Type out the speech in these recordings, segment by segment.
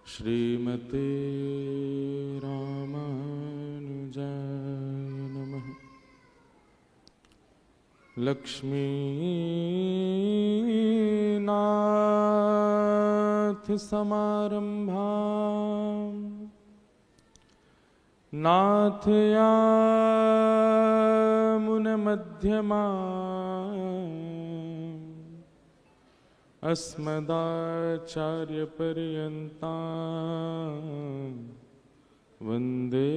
श्रीमते रामानुजाय नमः। लक्ष्मीनाथ समारंभां नाथयामुनमध्यमाम् अस्मदाचार्यपर्यन्तां वन्दे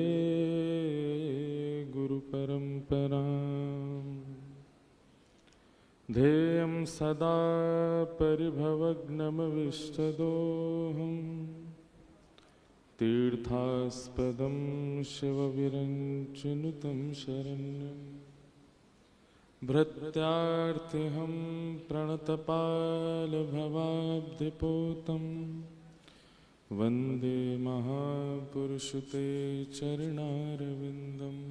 गुरुपरम्पराम्। ध्येयं सदा परिभवग्नमविष्टदोहं तीर्थास्पदं शिवविरञ्चनुतं शरण्यम्। भृत्यार्थिहं प्रणतपालभवाब्धिपोतं वन्दे महापुरुषते चरणारविन्दम्।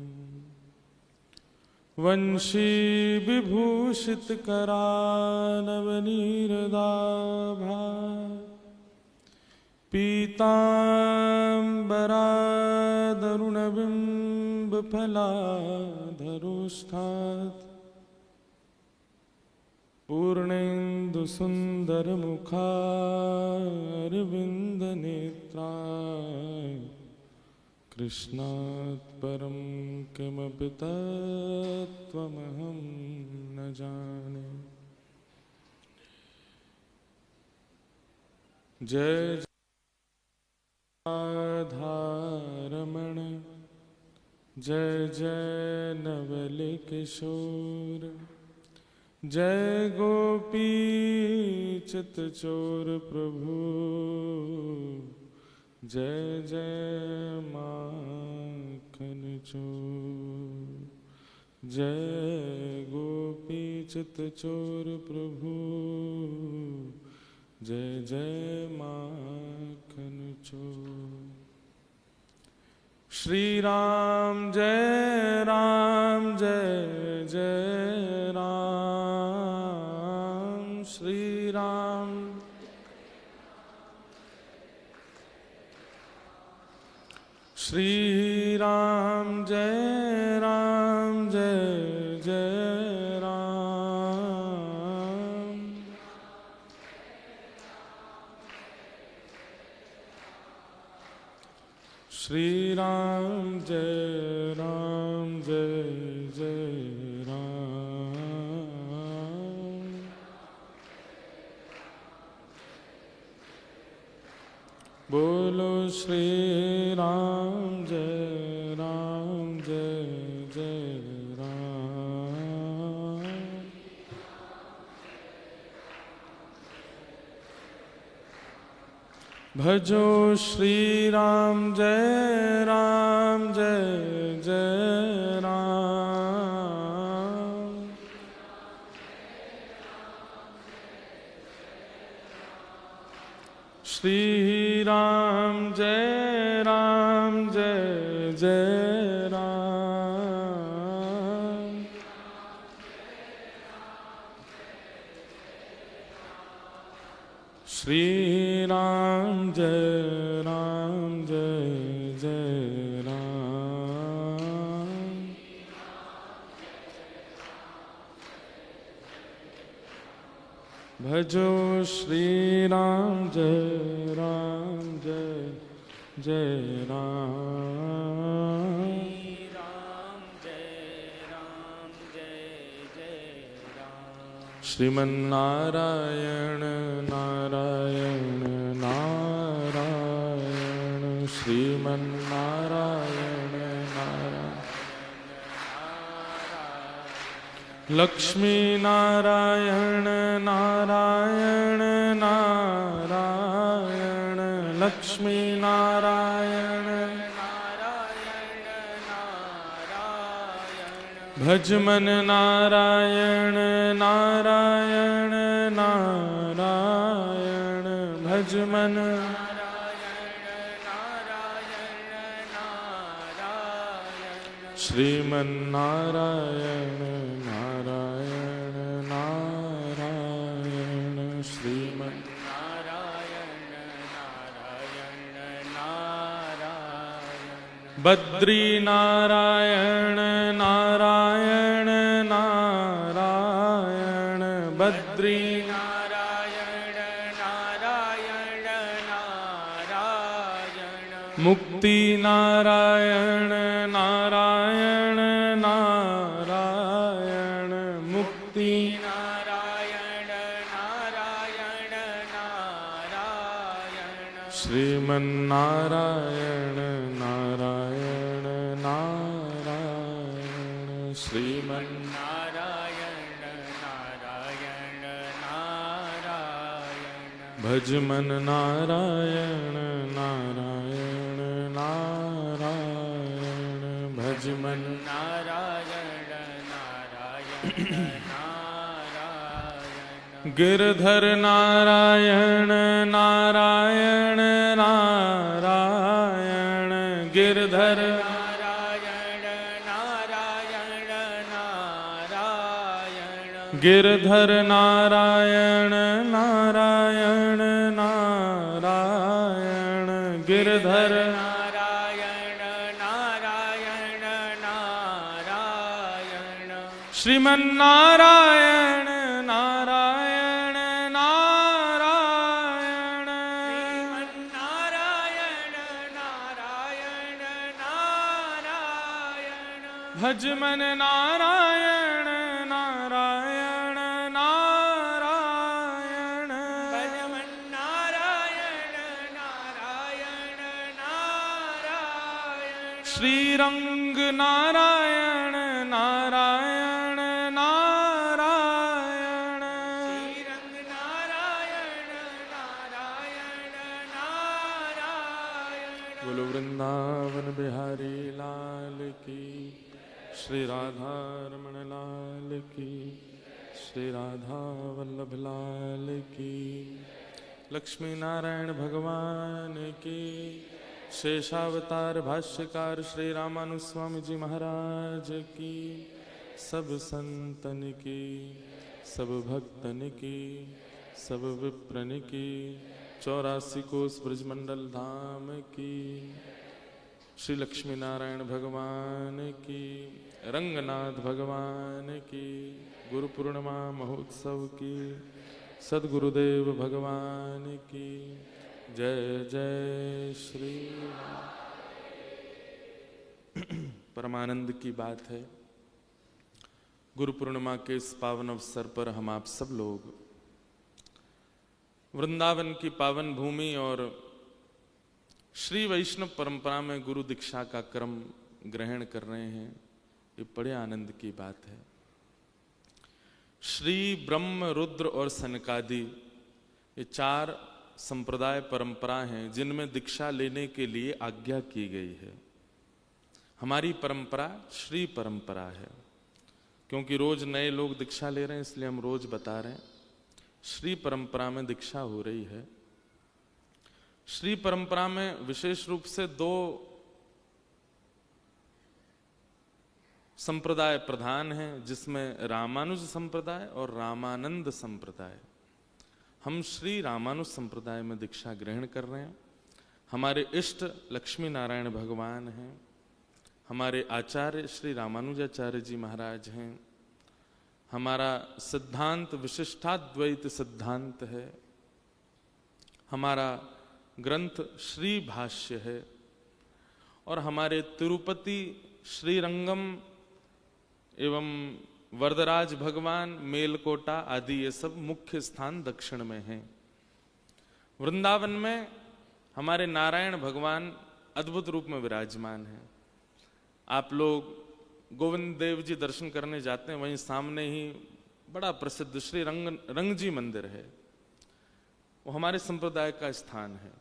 वंशीविभूषितकरानवनीरदाभा पीताम्बरादरुणबिम्बफलाधरोष्ठात् पूर्णेन्दुसुन्दरमुखारविन्दनेत्राय कृष्णात् परं किमपि तत्त्वमहं न जाने। जय राधारमण जय जय नवलकिशोर जय गोपी चित्तचोर प्रभु जय जय माखन चोर जय गोपी चित्तचोर प्रभु जय जय माखन चोर। श्री राम जय जय राम श्री राम श्री राम जय जय राम श्री राम जय जय राम। बोलो श्री राम जय जय राम। भजो श्री राम जय जय राम। श्री राम जय जय राम। श्री राम जय जय राम। भजो श्री राम जय जय राम। श्रीमन्नारायण नारायण नारायण श्रीमन्नारायण नारायण लक्ष्मी नारायण नारायण नारायण लक्ष्मी नारायण भजमन नारायण नारायण नारायण भजमन श्रीमन्नारायण नारायण नारायण श्रीमन्नारायण नारायण बद्री नारायण नारायण नारायण बद्री नारायण नारायण नारायण मुक्ति नारायण नारायण नारायण मुक्ति नारायण नारायण नारायण श्रीमन्नारायण नारायण नारायण नारायण नारायण नारायण भजमन नारायण नारायण नारायण भजमन नारायण नारायण नारायण गिरधर नारायण नारायण नारायण गिरधर नारायण नारायण नारायण गिरधर नारायण नारायण नारायण गिरधर नारायण नारायण नारायण श्रीमन्नारायण नारायण नारायण नारायण नारायण नारायण भजमन नारायण नारायण नारायण भजमन नारायण नारायण नारायण श्रीरंग नारायण नारायण नारायण श्रीरंग नारायण नारायण नारायण बोलो वृंदावन बिहारी लाल की, श्री राधा रमण लाल की, श्री राधा वल्लभ लाल की, लक्ष्मी नारायण भगवान की, शेषावतार भाष्यकार श्री रामानुस्वामी जी महाराज की, सब संतन की, सब भक्तन की, सब विप्रन की, 84 कोस ब्रजमंडल धाम की, श्री लक्ष्मी नारायण भगवान की, रंगनाथ भगवान की, गुरु पूर्णिमा महोत्सव की, सद्गुरुदेव भगवान की जय जय श्री राम। परमानंद की बात है, गुरु पूर्णिमा के इस पावन अवसर पर हम आप सब लोग वृंदावन की पावन भूमि और श्री वैष्णव परंपरा में गुरु दीक्षा का क्रम ग्रहण कर रहे हैं। ये बड़े आनंद की बात है। श्री ब्रह्म रुद्र और सनकादि ये 4 संप्रदाय परंपरा हैं जिनमें दीक्षा लेने के लिए आज्ञा की गई है। हमारी परंपरा श्री परंपरा है, क्योंकि रोज नए लोग दीक्षा ले रहे हैं इसलिए हम रोज बता रहे हैं। श्री परंपरा में दीक्षा हो रही है। श्री परंपरा में विशेष रूप से 2 संप्रदाय प्रधान हैं, जिसमें रामानुज संप्रदाय और रामानंद संप्रदाय। हम श्री रामानुज संप्रदाय में दीक्षा ग्रहण कर रहे हैं। हमारे इष्ट लक्ष्मी नारायण भगवान हैं, हमारे आचार्य श्री रामानुजाचार्य जी महाराज हैं, हमारा सिद्धांत विशिष्टाद्वैत सिद्धांत है, हमारा ग्रंथ श्री भाष्य है, और हमारे तिरुपति श्रीरंगम एवं वरदराज भगवान मेलकोटा आदि ये सब मुख्य स्थान दक्षिण में हैं। वृंदावन में हमारे नारायण भगवान अद्भुत रूप में विराजमान हैं। आप लोग गोविंद देव जी दर्शन करने जाते हैं, वहीं सामने ही बड़ा प्रसिद्ध श्री रंगजी मंदिर है, वो हमारे संप्रदाय का स्थान है।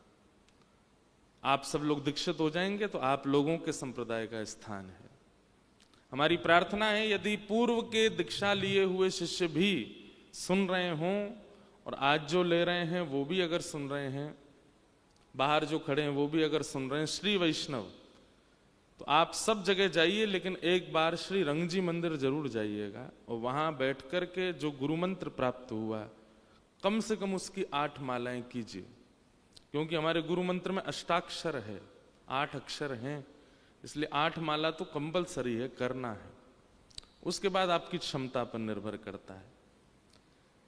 आप सब लोग दीक्षित हो जाएंगे तो आप लोगों के संप्रदाय का स्थान है। हमारी प्रार्थना है यदि पूर्व के दीक्षा लिए हुए शिष्य भी सुन रहे हों और आज जो ले रहे हैं वो भी अगर सुन रहे हैं, बाहर जो खड़े हैं वो भी अगर सुन रहे हैं श्री वैष्णव, तो आप सब जगह जाइए, लेकिन एक बार श्री रंगजी मंदिर जरूर जाइएगा और वहां बैठ कर के जो गुरु मंत्र प्राप्त हुआ कम से कम उसकी 8 मालाएं कीजिए, क्योंकि हमारे गुरु मंत्र में अष्टाक्षर है, 8 अक्षर हैं, इसलिए 8 माला तो कंपलसरी है, करना है। उसके बाद आपकी क्षमता पर निर्भर करता है।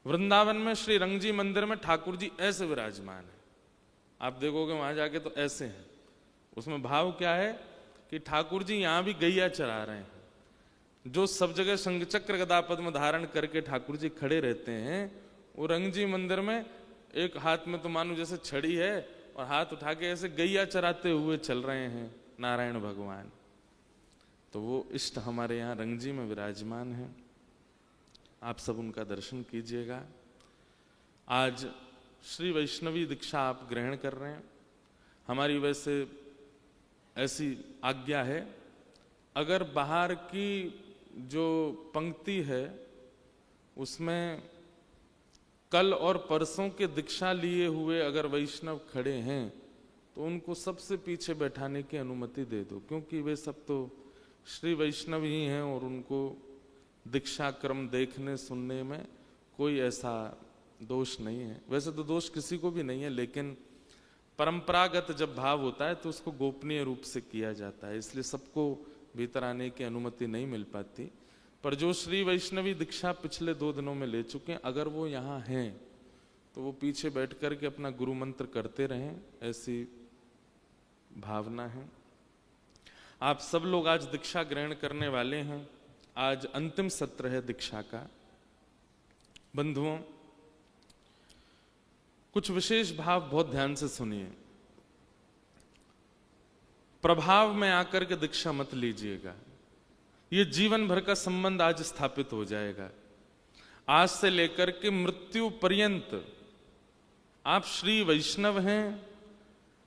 वृंदावन में श्री रंगजी मंदिर में ठाकुर जी ऐसे विराजमान है, आप देखोगे वहां जाके तो ऐसे हैं। उसमें भाव क्या है कि ठाकुर जी यहां भी गैया चरा रहे हैं। जो सब जगह शंख चक्र गदा पद्म धारण करके ठाकुर जी खड़े रहते हैं, वो रंगजी मंदिर में एक हाथ में तो मानो जैसे छड़ी है और हाथ उठा के ऐसे गैया चराते हुए चल रहे हैं नारायण भगवान। तो वो इष्ट हमारे यहाँ रंगजी में विराजमान है, आप सब उनका दर्शन कीजिएगा। आज श्री वैष्णवी दीक्षा आप ग्रहण कर रहे हैं। हमारी वैसे ऐसी आज्ञा है, अगर बाहर की जो पंक्ति है उसमें कल और परसों के दीक्षा लिए हुए अगर वैष्णव खड़े हैं तो उनको सबसे पीछे बैठाने की अनुमति दे दो, क्योंकि वे सब तो श्री वैष्णव ही हैं और उनको दीक्षा क्रम देखने सुनने में कोई ऐसा दोष नहीं है। वैसे तो दोष किसी को भी नहीं है, लेकिन परंपरागत जब भाव होता है तो उसको गोपनीय रूप से किया जाता है, इसलिए सबको भीतर आने की अनुमति नहीं मिल पाती। पर जो श्री वैष्णवी दीक्षा पिछले 2 दिनों में ले चुके हैं, अगर वो यहाँ हैं तो वो पीछे बैठ कर के अपना गुरु मंत्र करते रहें, ऐसी भावना है। आप सब लोग आज दीक्षा ग्रहण करने वाले हैं। आज अंतिम सत्र है दीक्षा का। बंधुओं, कुछ विशेष भाव बहुत ध्यान से सुनिए। प्रभाव में आकर के दीक्षा मत लीजिएगा, ये जीवन भर का संबंध आज स्थापित हो जाएगा। आज से लेकर के मृत्यु पर्यंत आप श्री वैष्णव हैं,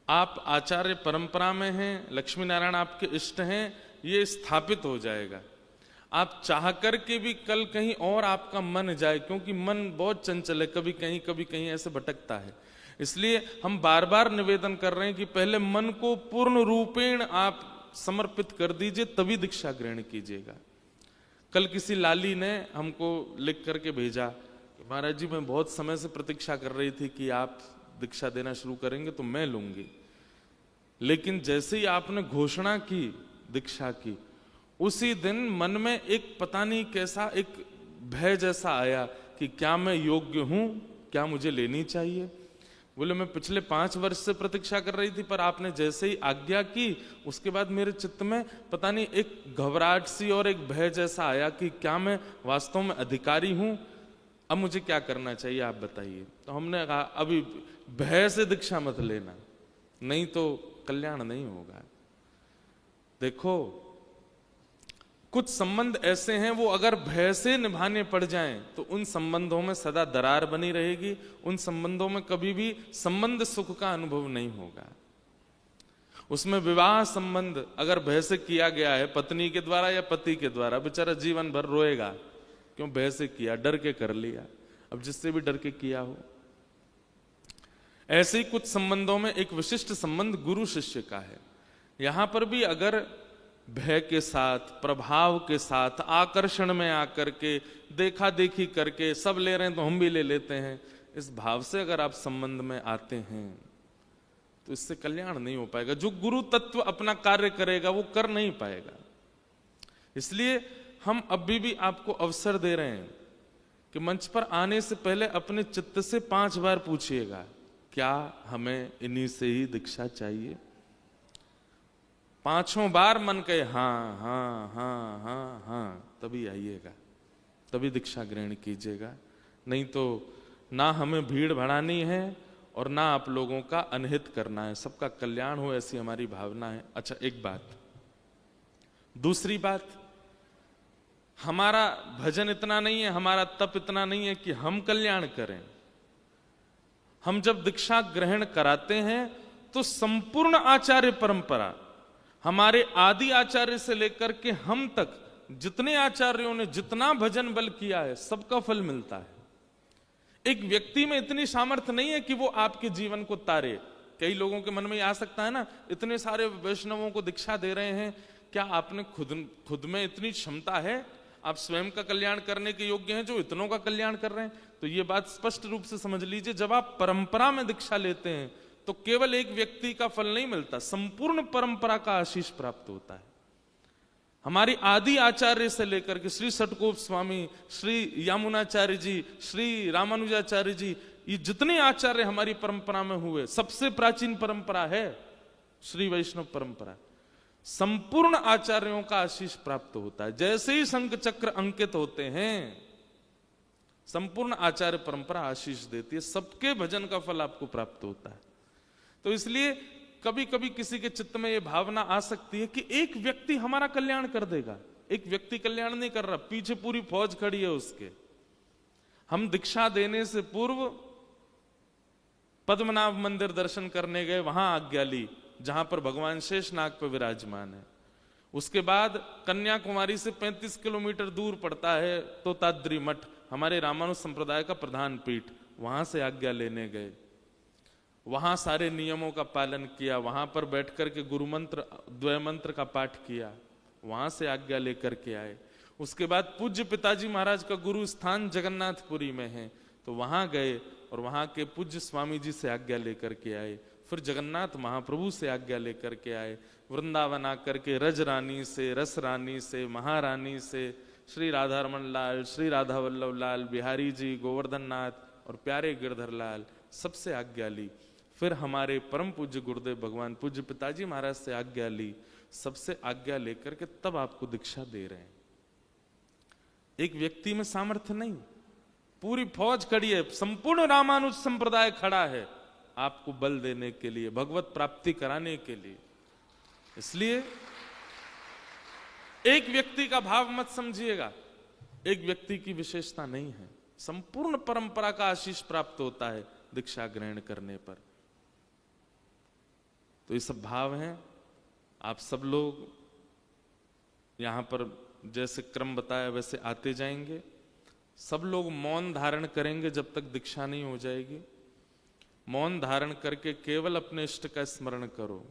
आप आचार्य परंपरा में हैं, लक्ष्मी नारायण आपके इष्ट हैं, ये स्थापित हो जाएगा। आप चाह कर के भी कल कहीं और आपका मन जाए, क्योंकि मन बहुत चंचल है, कभी कहीं ऐसे भटकता है। इसलिए हम बार बार निवेदन कर रहे हैं कि पहले मन को पूर्ण रूपेण आप समर्पित कर दीजिए, तभी दीक्षा ग्रहण कीजिएगा। कल किसी लाली ने हमको लिख करके भेजा, महाराज जी मैं बहुत समय से प्रतीक्षा कर रही थी कि आप दीक्षा देना शुरू करेंगे तो मैं लूंगी, लेकिन जैसे ही आपने घोषणा की दीक्षा की, उसी दिन मन में एक पता नहीं कैसा एक भय जैसा आया कि क्या मैं योग्य हूं, क्या मुझे लेनी चाहिए। बोले मैं पिछले 5 वर्ष से प्रतीक्षा कर रही थी, पर आपने जैसे ही आज्ञा की उसके बाद मेरे चित्त में पता नहीं एक घबराहट सी और एक भय जैसा आया कि क्या मैं वास्तव में अधिकारी हूं, अब मुझे क्या करना चाहिए आप बताइए। तो हमने कहा अभी भय से दीक्षा मत लेना, नहीं तो कल्याण नहीं होगा। देखो कुछ संबंध ऐसे हैं वो अगर भय से निभाने पड़ जाएं तो उन संबंधों में सदा दरार बनी रहेगी, उन संबंधों में कभी भी संबंध सुख का अनुभव नहीं होगा। उसमें विवाह संबंध अगर भय से किया गया है, पत्नी के द्वारा या पति के द्वारा, बेचारा जीवन भर रोएगा, क्यों भय से किया, डर के कर लिया, अब जिससे भी डर के किया हो। ऐसे ही कुछ संबंधों में एक विशिष्ट संबंध गुरु शिष्य का है। यहां पर भी अगर भय के साथ, प्रभाव के साथ, आकर्षण में आकर के, देखा देखी करके सब ले रहे हैं तो हम भी ले लेते हैं, इस भाव से अगर आप संबंध में आते हैं तो इससे कल्याण नहीं हो पाएगा। जो गुरु तत्व अपना कार्य करेगा वो कर नहीं पाएगा। इसलिए हम अभी भी आपको अवसर दे रहे हैं कि मंच पर आने से पहले अपने चित्त से 5 बार पूछिएगा, क्या हमें इन्हीं से ही दीक्षा चाहिए। 5 बार मन कहे हाँ हाँ हाँ हाँ हाँ, तभी आइएगा, तभी दीक्षा ग्रहण कीजिएगा। नहीं तो ना हमें भीड़ बढ़ानी है और ना आप लोगों का अनहित करना है, सबका कल्याण हो ऐसी हमारी भावना है। अच्छा एक बात, दूसरी बात, हमारा भजन इतना नहीं है, हमारा तप इतना नहीं है कि हम कल्याण करें। हम जब दीक्षा ग्रहण कराते हैं तो संपूर्ण आचार्य परंपरा, हमारे आदि आचार्य से लेकर के हम तक जितने आचार्यों ने जितना भजन बल किया है सबका फल मिलता है। एक व्यक्ति में इतनी सामर्थ्य नहीं है कि वो आपके जीवन को तारे। कई लोगों के मन में आ सकता है ना, इतने सारे वैष्णवों को दीक्षा दे रहे हैं, क्या आपने खुद में इतनी क्षमता है, आप स्वयं का कल्याण करने के योग्य हैं जो इतनों का कल्याण कर रहे हैं? तो ये बात स्पष्ट रूप से समझ लीजिए, जब आप परंपरा में दीक्षा लेते हैं तो केवल एक व्यक्ति का फल नहीं मिलता, संपूर्ण परंपरा का आशीष प्राप्त होता है। हमारी आदि आचार्य से लेकर के श्री षटकोप स्वामी, श्री यामुनाचार्य जी, श्री रामानुजाचार्य जी, ये जितने आचार्य हमारी परंपरा में हुए, सबसे प्राचीन परंपरा है श्री वैष्णव परंपरा। संपूर्ण आचार्यों का आशीष प्राप्त होता है। जैसे ही शंख चक्र अंकित होते हैं, संपूर्ण आचार्य परंपरा आशीष देती है, सबके भजन का फल आपको प्राप्त होता है। तो इसलिए कभी कभी किसी के चित्त में यह भावना आ सकती है कि एक व्यक्ति हमारा कल्याण कर देगा। एक व्यक्ति कल्याण नहीं कर रहा, पीछे पूरी फौज खड़ी है उसके। हम दीक्षा देने से पूर्व पद्मनाभ मंदिर दर्शन करने गए, वहां आज्ञा ली जहां पर भगवान शेषनाग पर विराजमान है। उसके बाद कन्याकुमारी से 35 किलोमीटर दूर पड़ता है तोताद्री मठ, हमारे रामानुज संप्रदाय का प्रधान पीठ, वहां से आज्ञा लेने गए। वहां सारे नियमों का पालन किया, वहां पर बैठकर के गुरु मंत्र द्वय मंत्र का पाठ किया, वहां से आज्ञा लेकर के आए। उसके बाद पूज्य पिताजी महाराज का गुरु स्थान जगन्नाथपुरी में है, तो वहां गए और वहां के पूज्य स्वामी जी से आज्ञा लेकर के आए। फिर जगन्नाथ महाप्रभु से आज्ञा लेकर के आए। वृंदावन आकर के रज रानी से, रस रानी से, महारानी से, श्री राधा रमन लाल, श्री राधा वल्लभ लाल, बिहारी जी, गोवर्धन नाथ और प्यारे गिरधर लाल, सबसे आज्ञा ली। फिर हमारे परम पूज्य गुरुदेव भगवान पूज्य पिताजी महाराज से आज्ञा ली। सबसे आज्ञा लेकर के तब आपको दीक्षा दे रहे हैं। एक व्यक्ति में सामर्थ्य नहीं, पूरी फौज खड़ी है, संपूर्ण रामानुज संप्रदाय खड़ा है आपको बल देने के लिए, भगवत प्राप्ति कराने के लिए। इसलिए एक व्यक्ति का भाव मत समझिएगा, एक व्यक्ति की विशेषता नहीं है, संपूर्ण परंपरा का आशीष प्राप्त होता है दीक्षा ग्रहण करने पर। तो ये सब भाव हैं। आप सब लोग यहां पर जैसे क्रम बताया वैसे आते जाएंगे। सब लोग मौन धारण करेंगे जब तक दीक्षा नहीं हो जाएगी। मौन धारण करके केवल अपने इष्ट का स्मरण करो।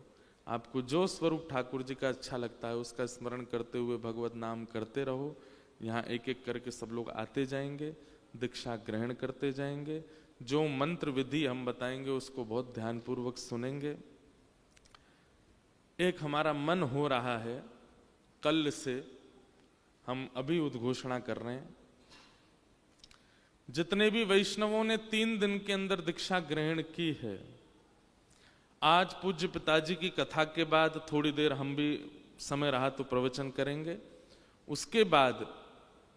आपको जो स्वरूप ठाकुर जी का अच्छा लगता है उसका स्मरण करते हुए भगवत नाम करते रहो। यहाँ एक एक करके सब लोग आते जाएंगे, दीक्षा ग्रहण करते जाएंगे। जो मंत्र विधि हम बताएंगे उसको बहुत ध्यानपूर्वक सुनेंगे। एक हमारा मन हो रहा है, कल से हम अभी उद्घोषणा कर रहे हैं, जितने भी वैष्णवों ने 3 दिन के अंदर दीक्षा ग्रहण की है, आज पूज्य पिताजी की कथा के बाद थोड़ी देर हम भी समय रहा तो प्रवचन करेंगे। उसके बाद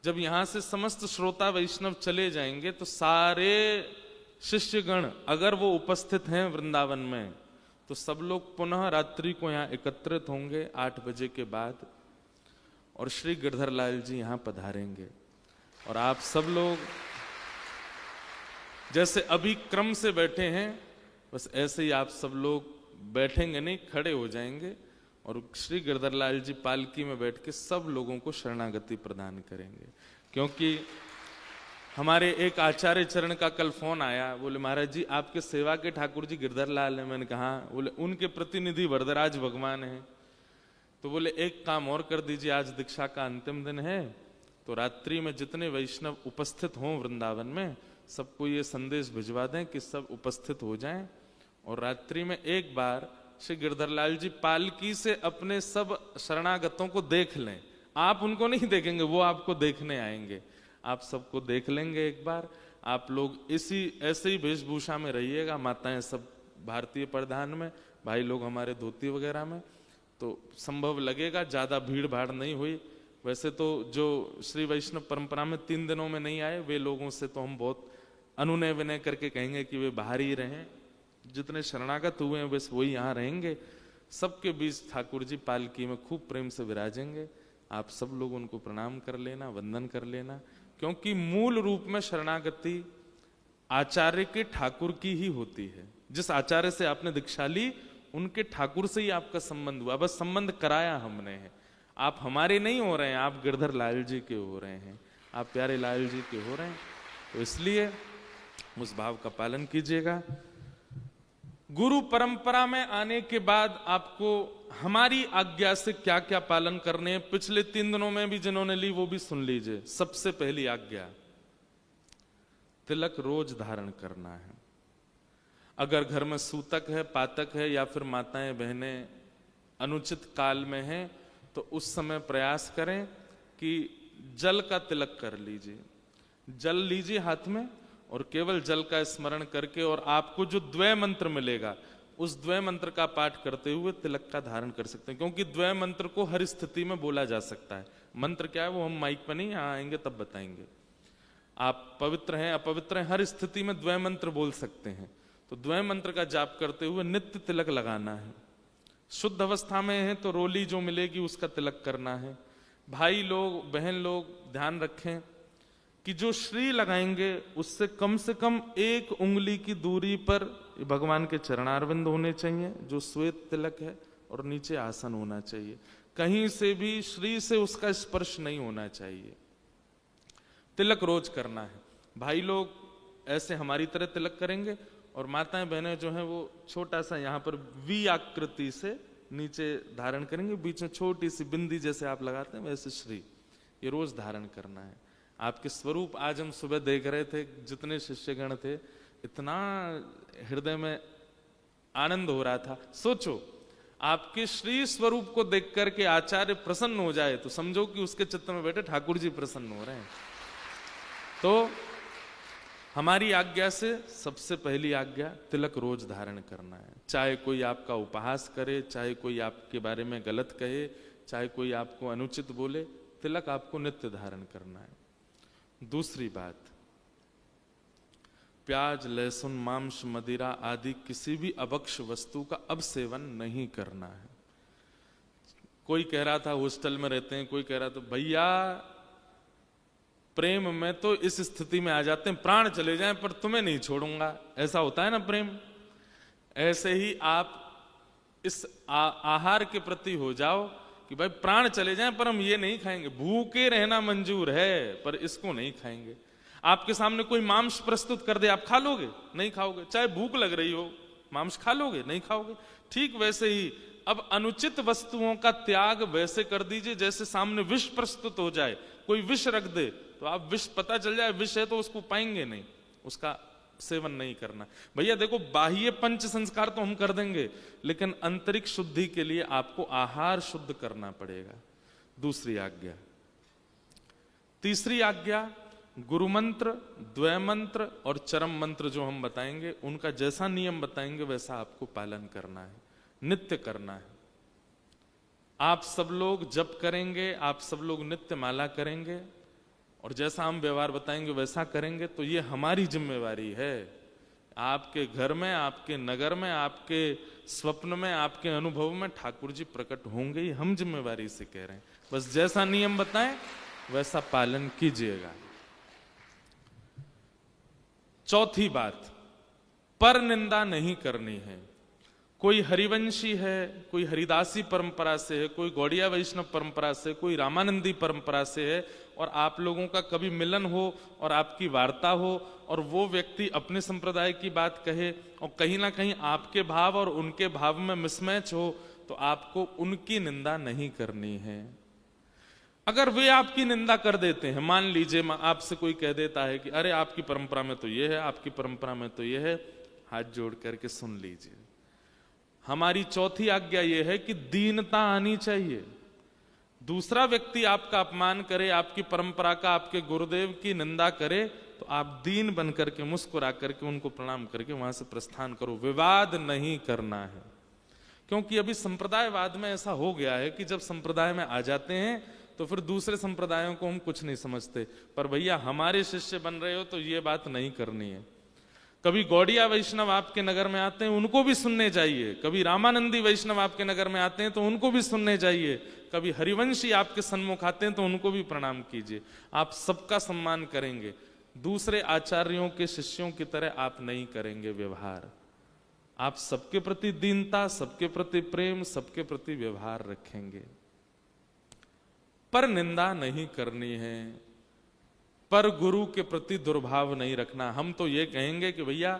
जब यहां से समस्त श्रोता वैष्णव चले जाएंगे तो सारे शिष्यगण अगर वो उपस्थित हैं वृंदावन में तो सब लोग पुनः रात्रि को यहाँ एकत्रित होंगे 8 बजे के बाद, और श्री गिरधर लाल जी यहाँ पधारेंगे। और आप सब लोग जैसे अभी क्रम से बैठे हैं बस ऐसे ही आप सब लोग बैठेंगे नहीं, खड़े हो जाएंगे और श्री गिरधर लाल जी पालकी में बैठ के सब लोगों को शरणागति प्रदान करेंगे। क्योंकि हमारे एक आचार्य चरण का कल फोन आया, बोले महाराज जी आपके सेवा के ठाकुर जी गिरधर लाल है। मैंने कहा, बोले उनके प्रतिनिधि वरदराज भगवान है। तो बोले एक काम और कर दीजिए, आज दीक्षा का अंतिम दिन है तो रात्रि में जितने वैष्णव उपस्थित हों वृंदावन में सबको ये संदेश भिजवा दें कि सब उपस्थित हो जाएं और रात्रि में एक बार श्री गिरधर लाल जी पालकी से अपने सब शरणागतों को देख लें। आप उनको नहीं देखेंगे, वो आपको देखने आएंगे। आप सबको देख लेंगे एक बार। आप लोग ऐसे ही वेशभूषा में रहिएगा, माताएं सब भारतीय परिधान में, भाई लोग हमारे धोती वगैरह में, तो संभव लगेगा, ज्यादा भीड़ भाड़ नहीं हुई। वैसे तो जो श्री वैष्णव परंपरा में 3 दिनों में नहीं आए वे लोगों से तो हम बहुत अनुनय विनय करके कहेंगे कि वे बाहर ही रहें। जितने शरणागत हुए हैं बस वही यहाँ रहेंगे। सबके बीच ठाकुर जी पालकी में खूब प्रेम से विराजेंगे। आप सब लोग उनको प्रणाम कर लेना, वंदन कर लेना, क्योंकि मूल रूप में शरणागति आचार्य के ठाकुर की ही होती है। जिस आचार्य से आपने दीक्षा ली उनके ठाकुर से ही आपका संबंध हुआ, बस संबंध कराया हमने है। आप हमारे नहीं हो रहे हैं, आप गिरधर लाल जी के हो रहे हैं, आप प्यारे लाल जी के हो रहे हैं। तो इसलिए उस भाव का पालन कीजिएगा। गुरु परंपरा में आने के बाद आपको हमारी आज्ञा से क्या क्या पालन करने हैं, पिछले 3 दिनों में भी जिन्होंने ली वो भी सुन लीजिए। सबसे पहली आज्ञा, तिलक रोज धारण करना है। अगर घर में सूतक है, पातक है या फिर माताएं बहनें अनुचित काल में हैं तो उस समय प्रयास करें कि जल का तिलक कर लीजिए। जल लीजिए हाथ में और केवल जल का स्मरण करके, और आपको जो द्वय मंत्र मिलेगा उस द्वय मंत्र का पाठ करते हुए तिलक का धारण कर सकते हैं, क्योंकि द्वय मंत्र को हर स्थिति में बोला जा सकता है। मंत्र क्या है वो हम माइक पर नहीं, यहाँ आएंगे तब बताएंगे। आप पवित्र हैं अपवित्र हैं, हर स्थिति में द्वय मंत्र बोल सकते हैं। तो द्वय मंत्र का जाप करते हुए नित्य तिलक लगाना है। शुद्ध अवस्था में है तो रोली जो मिलेगी उसका तिलक करना है। भाई लोग बहन लोग ध्यान रखें कि जो श्री लगाएंगे उससे कम 1 उंगली की दूरी पर भगवान के चरणारविंद होने चाहिए, जो श्वेत तिलक है, और नीचे आसन होना चाहिए। कहीं से भी श्री से उसका स्पर्श नहीं होना चाहिए। तिलक रोज करना है। भाई लोग ऐसे हमारी तरह तिलक करेंगे और माताएं बहनें जो हैं वो छोटा सा यहाँ पर वी आकृति से नीचे धारण करेंगे, बीच में छोटी सी बिंदी जैसे आप लगाते हैं वैसे श्री, ये रोज धारण करना है। आपके स्वरूप आज हम सुबह देख रहे थे, जितने शिष्यगण थे, इतना हृदय में आनंद हो रहा था। सोचो आपके श्री स्वरूप को देख करके आचार्य प्रसन्न हो जाए तो समझो कि उसके चित्त में बैठे ठाकुर जी प्रसन्न हो रहे हैं। तो हमारी आज्ञा से सबसे पहली आज्ञा तिलक रोज धारण करना है। चाहे कोई आपका उपहास करे, चाहे कोई आपके बारे में गलत कहे, चाहे कोई आपको अनुचित बोले, तिलक आपको नित्य धारण करना है। दूसरी बात, प्याज लहसुन मांस मदिरा आदि किसी भी अभक्ष वस्तु का अब सेवन नहीं करना है। कोई कह रहा था हॉस्टल में रहते हैं, कोई कह रहा था भैया प्रेम में तो इस स्थिति में आ जाते हैं प्राण चले जाएं पर तुम्हें नहीं छोड़ूंगा, ऐसा होता है ना प्रेम। ऐसे ही आप इस आहार के प्रति हो जाओ कि भाई प्राण चले जाएं पर हम ये नहीं खाएंगे, भूखे रहना मंजूर है पर इसको नहीं खाएंगे। आपके सामने कोई मांस प्रस्तुत कर दे, आप खा लोगे? नहीं खाओगे। चाहे भूख लग रही हो, मांस खा लोगे? नहीं खाओगे। ठीक वैसे ही अब अनुचित वस्तुओं का त्याग वैसे कर दीजिए जैसे सामने विष प्रस्तुत हो जाए, कोई विष रख दे तो आप विष पता चल जाए विष है तो उसको पाएंगे नहीं, उसका सेवन नहीं करना। भैया देखो बाह्य पंच संस्कार तो हम कर देंगे, लेकिन आंतरिक शुद्धि के लिए आपको आहार शुद्ध करना पड़ेगा। दूसरी आज्ञा। तीसरी आज्ञा, गुरु मंत्र, द्वय मंत्र और चरम मंत्र जो हम बताएंगे उनका जैसा नियम बताएंगे वैसा आपको पालन करना है, नित्य करना है। आप सब लोग जप करेंगे, आप सब लोग नित्य माला करेंगे और जैसा हम व्यवहार बताएंगे वैसा करेंगे तो ये हमारी जिम्मेवारी है। आपके घर में, आपके नगर में, आपके स्वप्न में, आपके अनुभव में ठाकुर जी प्रकट होंगे ही, हम जिम्मेवारी से कह रहे हैं। बस जैसा नियम बताएं वैसा पालन कीजिएगा। चौथी बात, पर निंदा नहीं करनी है। कोई हरिवंशी है, कोई हरिदासी परंपरा से है, कोई गौड़िया वैष्णव परंपरा से, कोई रामानंदी परंपरा से है और आप लोगों का कभी मिलन हो और आपकी वार्ता हो और वो व्यक्ति अपने संप्रदाय की बात कहे और कहीं ना कहीं आपके भाव और उनके भाव में मिसमैच हो तो आपको उनकी निंदा नहीं करनी है। अगर वे आपकी निंदा कर देते हैं, मान लीजिए आपसे कोई कह देता है कि अरे आपकी परंपरा में तो ये है, आपकी परंपरा में तो ये है, हाथ जोड़ करके सुन लीजिए। हमारी चौथी आज्ञा यह है कि दीनता आनी चाहिए। दूसरा व्यक्ति आपका अपमान करे, आपकी परंपरा का, आपके गुरुदेव की निंदा करे तो आप दीन बन करके मुस्कुरा करके उनको प्रणाम करके वहां से प्रस्थान करो। विवाद नहीं करना है, क्योंकि अभी संप्रदायवाद में ऐसा हो गया है कि जब संप्रदाय में आ जाते हैं तो फिर दूसरे संप्रदायों को हम कुछ नहीं समझते। पर भैया हमारे शिष्य बन रहे हो तो ये बात नहीं करनी है। कभी गौड़िया वैष्णव आपके नगर में आते हैं उनको भी सुनने चाहिए, कभी रामानंदी वैष्णव आपके नगर में आते हैं तो उनको भी सुनने चाहिए, कभी हरिवंशी आपके सन्मुख आते हैं तो उनको भी प्रणाम कीजिए। आप सबका सम्मान करेंगे, दूसरे आचार्यों के शिष्यों की तरह आप नहीं करेंगे व्यवहार। आप सबके प्रति दीनता, सबके प्रति प्रेम, सबके प्रति व्यवहार रखेंगे। पर निंदा नहीं करनी है, पर गुरु के प्रति दुर्भाव नहीं रखना। हम तो ये कहेंगे कि भैया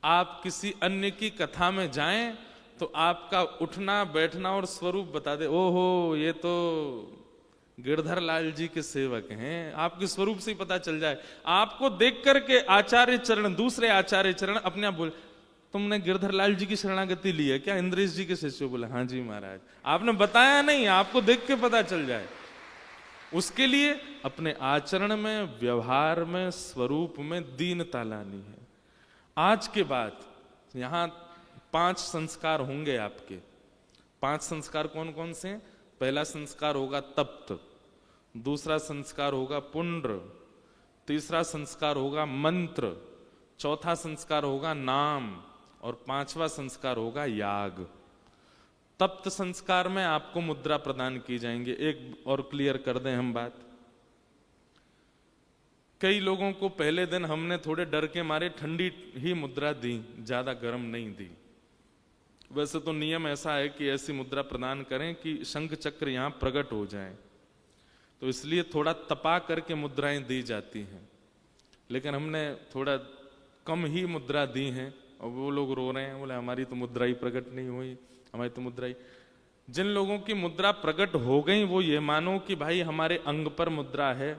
आप किसी अन्य की कथा में जाएं तो आपका उठना बैठना और स्वरूप बता दे, ओहो ये तो गिरधर लाल जी के सेवक हैं, आपके स्वरूप से ही पता चल जाए। आपको देख करके आचार्य चरण, दूसरे आचार्य चरण अपने आप बोले तुमने गिरधर लाल जी की शरणागति ली है क्या? इंद्रेश जी के शिष्य बोले हाँ जी महाराज। आपने बताया नहीं, आपको देख के पता चल जाए। उसके लिए अपने आचरण में, व्यवहार में, स्वरूप में दीनता लानी है। आज के बाद यहां 5 संस्कार होंगे आपके। 5 संस्कार कौन कौन से हैं? पहला संस्कार होगा तप्त, दूसरा संस्कार होगा पुण्ड्र, तीसरा संस्कार होगा मंत्र, चौथा संस्कार होगा नाम और 5वां संस्कार होगा याग। तप्त संस्कार में आपको मुद्रा प्रदान की जाएंगे। एक और क्लियर कर दें हम बात, कई लोगों को पहले दिन हमने थोड़े डर के मारे ठंडी ही मुद्रा दी, ज्यादा गर्म नहीं दी। वैसे तो नियम ऐसा है कि ऐसी मुद्रा प्रदान करें कि शंख चक्र यहां प्रकट हो जाए, तो इसलिए थोड़ा तपा करके मुद्राएं दी जाती हैं। लेकिन हमने थोड़ा कम ही मुद्रा दी हैं और वो लोग रो रहे हैं, बोले हमारी तो मुद्रा ही प्रकट नहीं हुई, हमारी तो मुद्रा ही। जिन लोगों की मुद्रा प्रकट हो गई वो ये मानो कि भाई हमारे अंग पर मुद्रा है,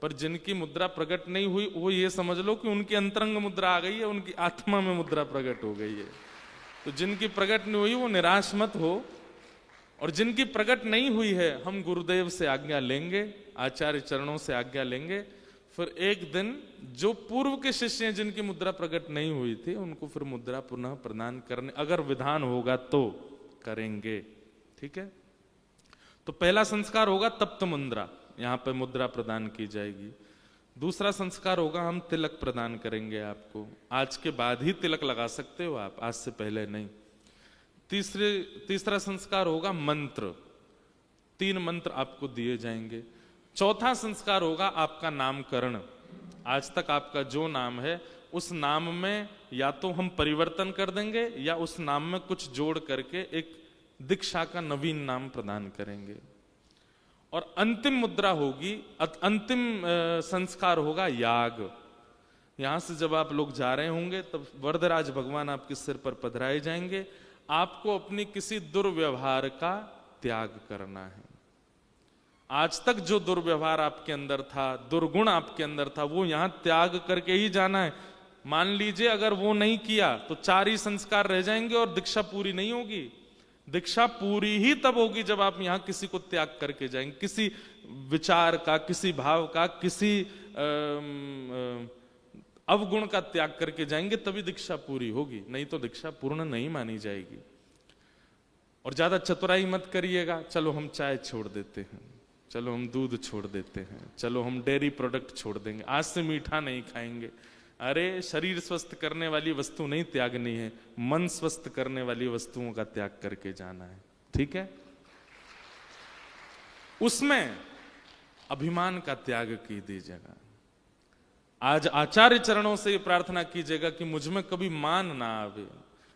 पर जिनकी मुद्रा प्रकट नहीं हुई वो ये समझ लो कि उनकी अंतरंग मुद्रा आ गई है, उनकी आत्मा में मुद्रा प्रकट हो गई है। तो जिनकी प्रकट नहीं हुई वो निराश मत हो, और जिनकी प्रकट नहीं हुई है हम गुरुदेव से आज्ञा लेंगे, आचार्य चरणों से आज्ञा लेंगे। फिर एक दिन जो पूर्व के शिष्य हैं जिनकी मुद्रा प्रकट नहीं हुई थी उनको फिर मुद्रा पुनः प्रदान करने, अगर विधान होगा तो करेंगे। ठीक है, तो पहला संस्कार होगा तप्त मुद्रा, यहां पर मुद्रा प्रदान की जाएगी। दूसरा संस्कार होगा हम तिलक प्रदान करेंगे आपको। आज के बाद ही तिलक लगा सकते हो आप, आज से पहले नहीं। तीसरा संस्कार होगा मंत्र, 3 मंत्र आपको दिए जाएंगे। चौथा संस्कार होगा आपका नामकरण। आज तक आपका जो नाम है उस नाम में या तो हम परिवर्तन कर देंगे या उस नाम में कुछ जोड़ करके एक दीक्षा का नवीन नाम प्रदान करेंगे। और अंतिम मुद्रा होगी, अंतिम संस्कार होगा याग। यहां से जब आप लोग जा रहे होंगे तब वरदराज भगवान आपके सिर पर पधराए जाएंगे। आपको अपनी किसी दुर्व्यवहार का त्याग करना है। आज तक जो दुर्व्यवहार आपके अंदर था, दुर्गुण आपके अंदर था, वो यहां त्याग करके ही जाना है। मान लीजिए अगर वो नहीं किया तो 4 ही संस्कार रह जाएंगे और दीक्षा पूरी नहीं होगी। दीक्षा पूरी ही तब होगी जब आप यहां किसी को त्याग करके जाएंगे, किसी विचार का, किसी भाव का, किसी अवगुण का त्याग करके जाएंगे, तभी दीक्षा पूरी होगी, नहीं तो दीक्षा पूर्ण नहीं मानी जाएगी। और ज्यादा चतुराई मत करिएगा, चलो हम चाय छोड़ देते हैं, चलो हम दूध छोड़ देते हैं, चलो हम डेयरी प्रोडक्ट छोड़ देंगे, आज से मीठा नहीं खाएंगे। अरे शरीर स्वस्थ करने वाली वस्तु नहीं त्यागनी है, मन स्वस्थ करने वाली वस्तुओं का त्याग करके जाना है। ठीक है, उसमें अभिमान का त्याग की दीजिएगा। आज आचार्य चरणों से ये प्रार्थना कीजिएगा कि मुझ में कभी मान ना आवे,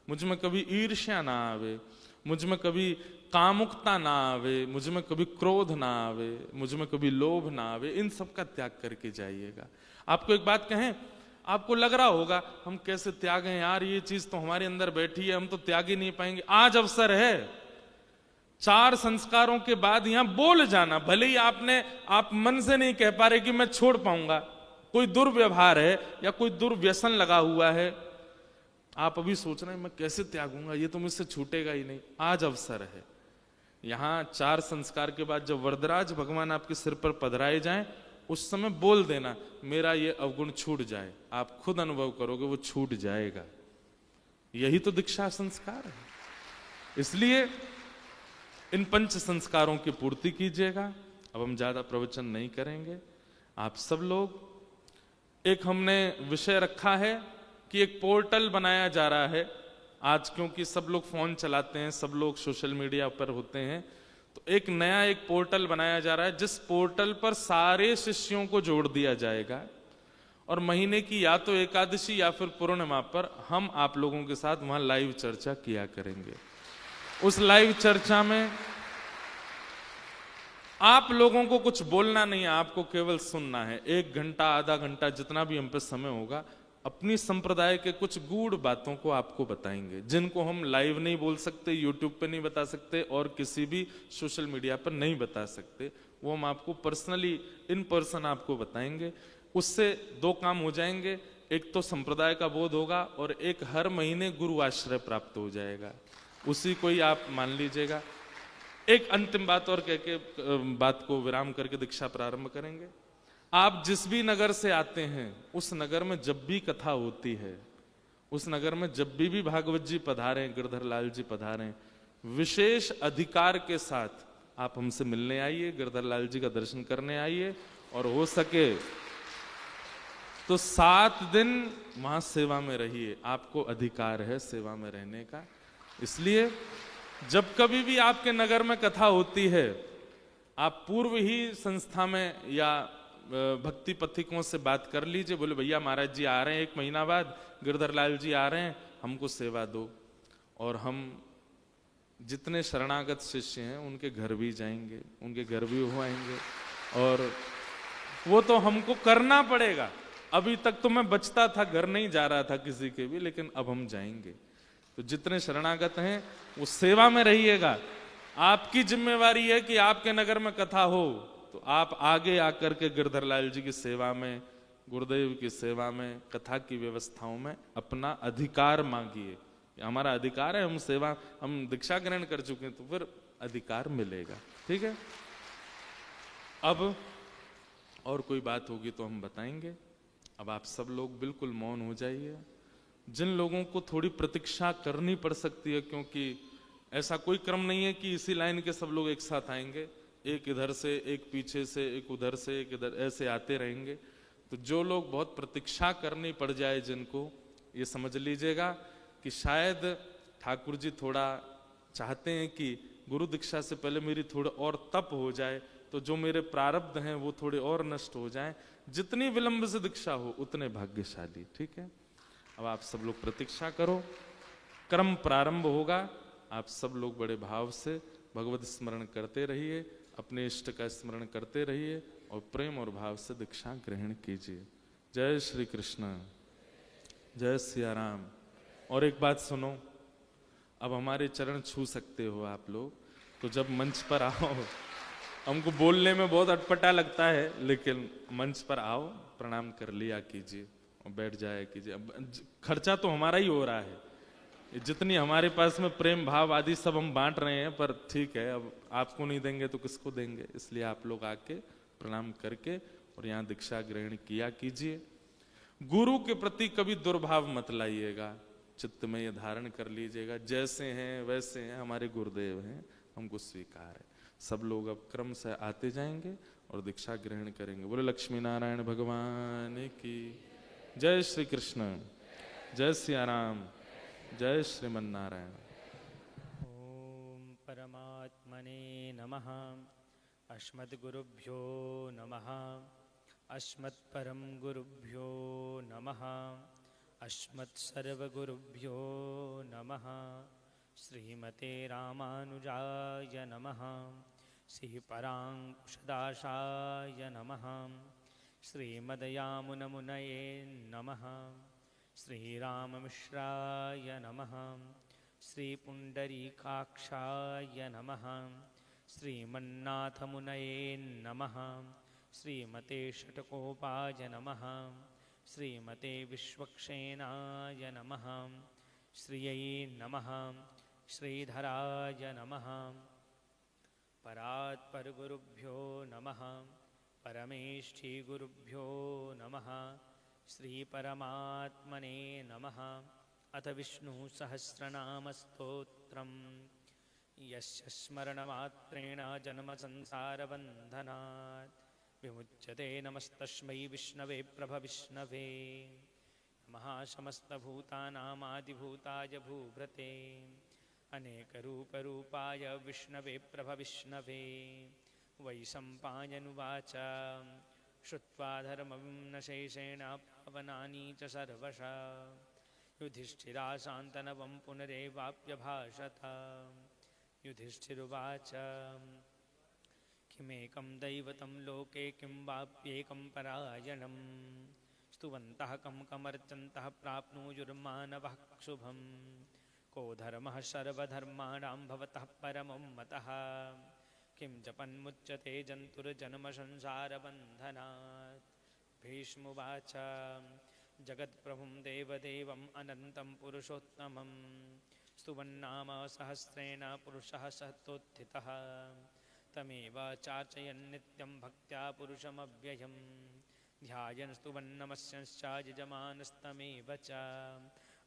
मुझ में कभी ईर्ष्या ना आवे, मुझ में कभी कामुकता ना आवे, मुझ में कभी क्रोध ना आवे, मुझ में कभी लोभ ना आवे। इन सब का त्याग करके जाइएगा। आपको एक बात कहें, आपको लग रहा होगा हम कैसे त्यागें यार, ये चीज तो हमारे अंदर बैठी है, हम तो त्याग ही नहीं पाएंगे। आज अवसर है, 4 संस्कारों के बाद यहां बोल जाना। भले ही आप मन से नहीं कह पा रहे कि मैं छोड़ पाऊंगा, कोई दुर्व्यवहार है या कोई दुर्व्यसन लगा हुआ है, आप अभी सोच रहे हैं मैं कैसे त्यागूंगा, ये तो मुझसे छूटेगा ही नहीं। आज अवसर है, यहां 4 संस्कार के बाद जब वरदराज भगवान आपके सिर पर पधराए जाएं, उस समय बोल देना मेरा ये अवगुण छूट जाए। आप खुद अनुभव करोगे वो छूट जाएगा। यही तो दीक्षा संस्कार है। इसलिए इन 5 संस्कारों की पूर्ति कीजिएगा। अब हम ज्यादा प्रवचन नहीं करेंगे। आप सब लोग, एक हमने विषय रखा है कि एक पोर्टल बनाया जा रहा है आज, क्योंकि सब लोग फोन चलाते हैं, सब लोग सोशल मीडिया पर होते हैं, तो एक नया पोर्टल बनाया जा रहा है जिस पोर्टल पर सारे शिष्यों को जोड़ दिया जाएगा। और महीने की या तो एकादशी या फिर पूर्णिमा पर हम आप लोगों के साथ वहां लाइव चर्चा किया करेंगे। उस लाइव चर्चा में आप लोगों को कुछ बोलना नहीं है, आपको केवल सुनना है। 1 घंटा, आधा घंटा, जितना भी हम पे समय होगा, अपनी संप्रदाय के कुछ गूढ़ बातों को आपको बताएंगे, जिनको हम लाइव नहीं बोल सकते, यूट्यूब पे नहीं बता सकते और किसी भी सोशल मीडिया पर नहीं बता सकते। वो हम आपको पर्सनली, इन पर्सन आपको बताएंगे। उससे 2 काम हो जाएंगे। एक तो संप्रदाय का बोध होगा और एक हर महीने गुरु आश्रय प्राप्त हो जाएगा, उसी को ही आप मान लीजिएगा। एक अंतिम बात और कह के बात को विराम करके दीक्षा प्रारंभ करेंगे। आप जिस भी नगर से आते हैं उस नगर में जब भी कथा होती है, उस नगर में जब भी भागवत जी पधारे, गिरधर लाल जी पधारे, विशेष अधिकार के साथ आप हमसे मिलने आइए, गिरधर लाल जी का दर्शन करने आइए, और हो सके तो 7 दिन वहां सेवा में रहिए। आपको अधिकार है सेवा में रहने का। इसलिए जब कभी भी आपके नगर में कथा होती है, आप पूर्व ही संस्था में या भक्ति पथिकों से बात कर लीजिए, बोले भैया महाराज जी आ रहे हैं 1 महीना बाद, गिरधर लाल जी आ रहे हैं, हमको सेवा दो। और हम जितने शरणागत शिष्य हैं उनके घर भी जाएंगे, उनके घर भी हो आएंगे, और वो तो हमको करना पड़ेगा। अभी तक तो मैं बचता था, घर नहीं जा रहा था किसी के भी, लेकिन अब हम जाएंगे। तो जितने शरणागत हैं वो सेवा में रहिएगा। आपकी जिम्मेवारी है कि आपके नगर में कथा हो तो आप आगे आकर के गिरधर लाल जी की सेवा में, गुरुदेव की सेवा में, कथा की व्यवस्थाओं में अपना अधिकार मांगिए। हमारा अधिकार है, हम सेवा, हम दीक्षा ग्रहण कर चुके हैं तो फिर अधिकार मिलेगा। ठीक है, अब और कोई बात होगी तो हम बताएंगे। अब आप सब लोग बिल्कुल मौन हो जाइए। जिन लोगों को थोड़ी प्रतीक्षा करनी पड़ सकती है, क्योंकि ऐसा कोई क्रम नहीं है कि इसी लाइन के सब लोग एक साथ आएंगे, एक इधर से, एक पीछे से, एक उधर से, एक इधर, ऐसे आते रहेंगे। तो जो लोग बहुत प्रतीक्षा करनी पड़ जाए जिनको, ये समझ लीजिएगा कि शायद ठाकुर जी थोड़ा चाहते हैं कि गुरु दीक्षा से पहले मेरी थोड़ा और तप हो जाए, तो जो मेरे प्रारब्ध हैं वो थोड़े और नष्ट हो जाएं। जितनी विलंब से दीक्षा हो उतने भाग्यशाली। ठीक है, अब आप सब लोग प्रतीक्षा करो, क्रम प्रारंभ होगा। आप सब लोग बड़े भाव से भगवत स्मरण करते रहिए, अपने इष्ट का स्मरण करते रहिए और प्रेम और भाव से दीक्षा ग्रहण कीजिए। जय श्री कृष्ण, जय सिया राम। और एक बात सुनो, अब हमारे चरण छू सकते हो आप लोग, तो जब मंच पर आओ, हमको बोलने में बहुत अटपटा लगता है, लेकिन मंच पर आओ, प्रणाम कर लिया कीजिए और बैठ जाया कीजिए। खर्चा तो हमारा ही हो रहा है, जितनी हमारे पास में प्रेम भाव आदि सब हम बांट रहे हैं, पर ठीक है, अब आपको नहीं देंगे तो किसको देंगे। इसलिए आप लोग आके प्रणाम करके और यहाँ दीक्षा ग्रहण किया कीजिए। गुरु के प्रति कभी दुर्भाव मत लाइएगा, चित्त में ये धारण कर लीजिएगा, जैसे हैं वैसे हैं, हमारे गुरुदेव हैं, हमको स्वीकार है। सब लोग अब क्रम से आते जाएंगे और दीक्षा ग्रहण करेंगे। बोले लक्ष्मी नारायण भगवान की जय। श्री कृष्ण, जय सिया राम, जय श्रीमन नारायण। ओम परमात्मने नमः। अस्मद्गुरुभ्यो नमः। अस्मत्परम गुरुभ्यो नमः। अस्मत्सर्वगुरुभ्यो नमः। श्रीमते रामानुजाय नमः। श्रीपराङ्कुशदासाय नमः। श्रीमदयामुनमुनये नमः। श्रीराममिश्राय नमः। श्रीपुण्डरीकाक्षाय नमः। श्रीमन्नाथमुनये नमः। श्रीमते षट्कोपाय नमः। श्रीमते विश्वक्सेनाय नमः। श्रियै नमः। श्रीधराय नमः। परात्परगुरुभ्यो नमः। परमेष्ठिगुरुभ्यो नमः। श्रीपरमात्मने नमः। अथ विष्णुसहस्रनामस्तोत्रम् यस्य स्मरणमात्रेण जन्मसंसारबन्धनात् विमुच्यते। नमस्तस्मै विष्णवे प्रभविष्णवे। नमः समस्तभूतानामादिभूताय भूभृते अनेकरूपरूपाय विष्णवे प्रभविष्णवे। वैशम्पायनुवाच श्रुत्वा धर्मं न शेषेण पावनानि च सर्वशः युधिष्ठिराशान्तनवं पुनरेवाप्यभाषत। युधिष्ठिरुवाच किमेकं दैवतं लोके किं वाप्येकं परायणम् स्तुवन्तः कं कमर्चन्तः प्राप्नुयुर्मानवः शुभम्। को धर्मः सर्वधर्माणां भवतः परमं मतः किं जपन्मुच्यते जन्तुर्जन्मसंसारबन्धनात्। भीष्मुवाच जगत्प्रभुं देवदेवम् अनन्तं पुरुषोत्तमं स्तुवन्नाम सहस्रेण पुरुषः सहस्रोत्थितः तमेव चार्चयन् नित्यं भक्त्या पुरुषमव्ययम् ध्यायन् स्तुवन्नमस्यंश्च यजमानस्तमेव च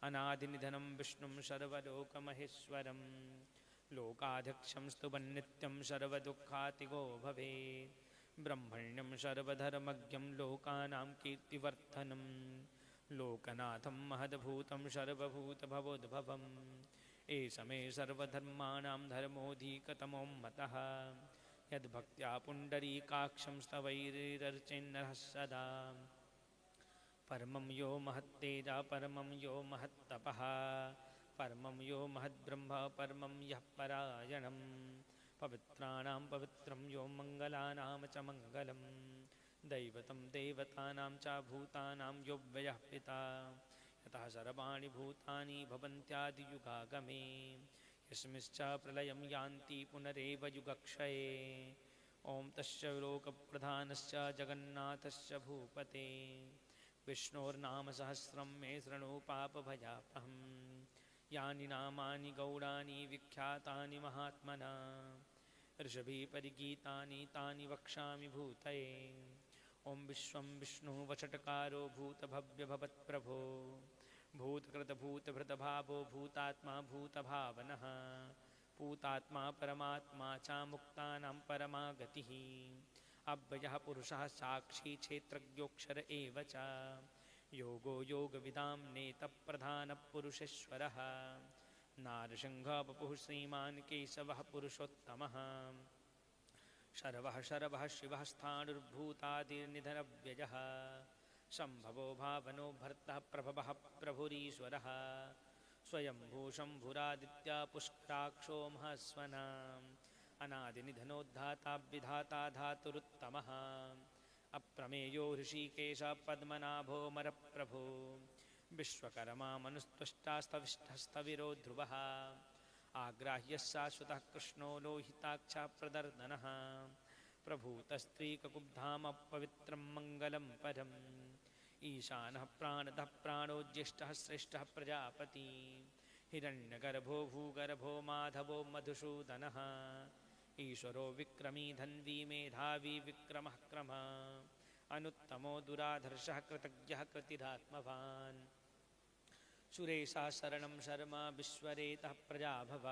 अनादिनिधनं विष्णुं सर्वलोकमहेश्वरं लोकाध्यक्षं स्तुवन्नित्यं सर्वदुःखातिगो भवेत् ब्रह्मण्यं सर्वधर्मज्ञं लोकानां कीर्तिवर्धनं लोकनाथं महद्भूतं सर्वभूतभवोद्भवम् एष मे सर्वधर्माणां धर्मोऽधिकतमो मतः यद्भक्त्या पुण्डरीकाक्षं स्तवैरर्चेन्नरः सदा परमं यो महत्तेजा परमं यो महत्तपः परमं यो महद्ब्रह्म परमं यः परायणं पवित्राणां पवित्रं यो मङ्गलानां च मङ्गलं दैवतं देवतानां च भूतानां यो व्ययः पिता यतः सर्वाणि भूतानि भवन्त्यादियुगागमे यस्मिंश्च प्रलयं यान्ति पुनरेव युगक्षये ॐ तस्य लोकप्रधानस्य जगन्नाथस्य भूपते विष्णोर्नामसहस्रं मे शृणु पापभयापहम् यानि नामानि गौडानि विख्यातानि महात्मना ऋषभिः परिगीतानि तानि वक्ष्यामि भूतये ॐ विश्वं विष्णुः वषट्कारो भूतभव्यभवत्प्रभो भूतकृतभूतभृतभावो भूतात्मा भूतभावनः भूतात्मा परमात्मा च मुक्तानां परमा गतिः अव्ययः पुरुषः साक्षी क्षेत्रज्ञोऽक्षर एव च योगो योगविदां नेतप्रधानपुरुषेश्वरः नारसिंहः वपुः श्रीमान् केशवः पुरुषोत्तमः शर्वः शर्वः शिवः स्थाणुर्भूतादिर्निधनव्ययः शम्भवो भावनो भर्तः प्रभवः प्रभुरीश्वरः स्वयंभू शम्भुरादित्या पुष्कराक्षो महस्वनाम् अनादिनिधनोद्धाता विधाता धातुरुत्तमः अप्रमेयो ऋषिकेश पद्मनाभो मरप्रभो विश्वकर्मा मनुस्त्वष्टास्तविष्ठस्तविरो ध्रुवः आग्राह्यः शाश्वतः कृष्णो लोहिताक्षा प्रदर्दनः प्रभूतस्त्रीककुब्धाम पवित्रं मङ्गलं परम् ईशानः प्राणतः प्राणो ज्येष्ठः श्रेष्ठः प्रजापति हिरण्यगर्भो भूगर्भो माधवो मधुसूदनः ईश्वरो विक्रमी धन्वी मेधावी विक्रमः क्रमः अनुत्तमो दुराधर्षः कृतज्ञः कृतिरात्मवान् सुरेशः शरणं शर्मा विश्वरेतः प्रजाभव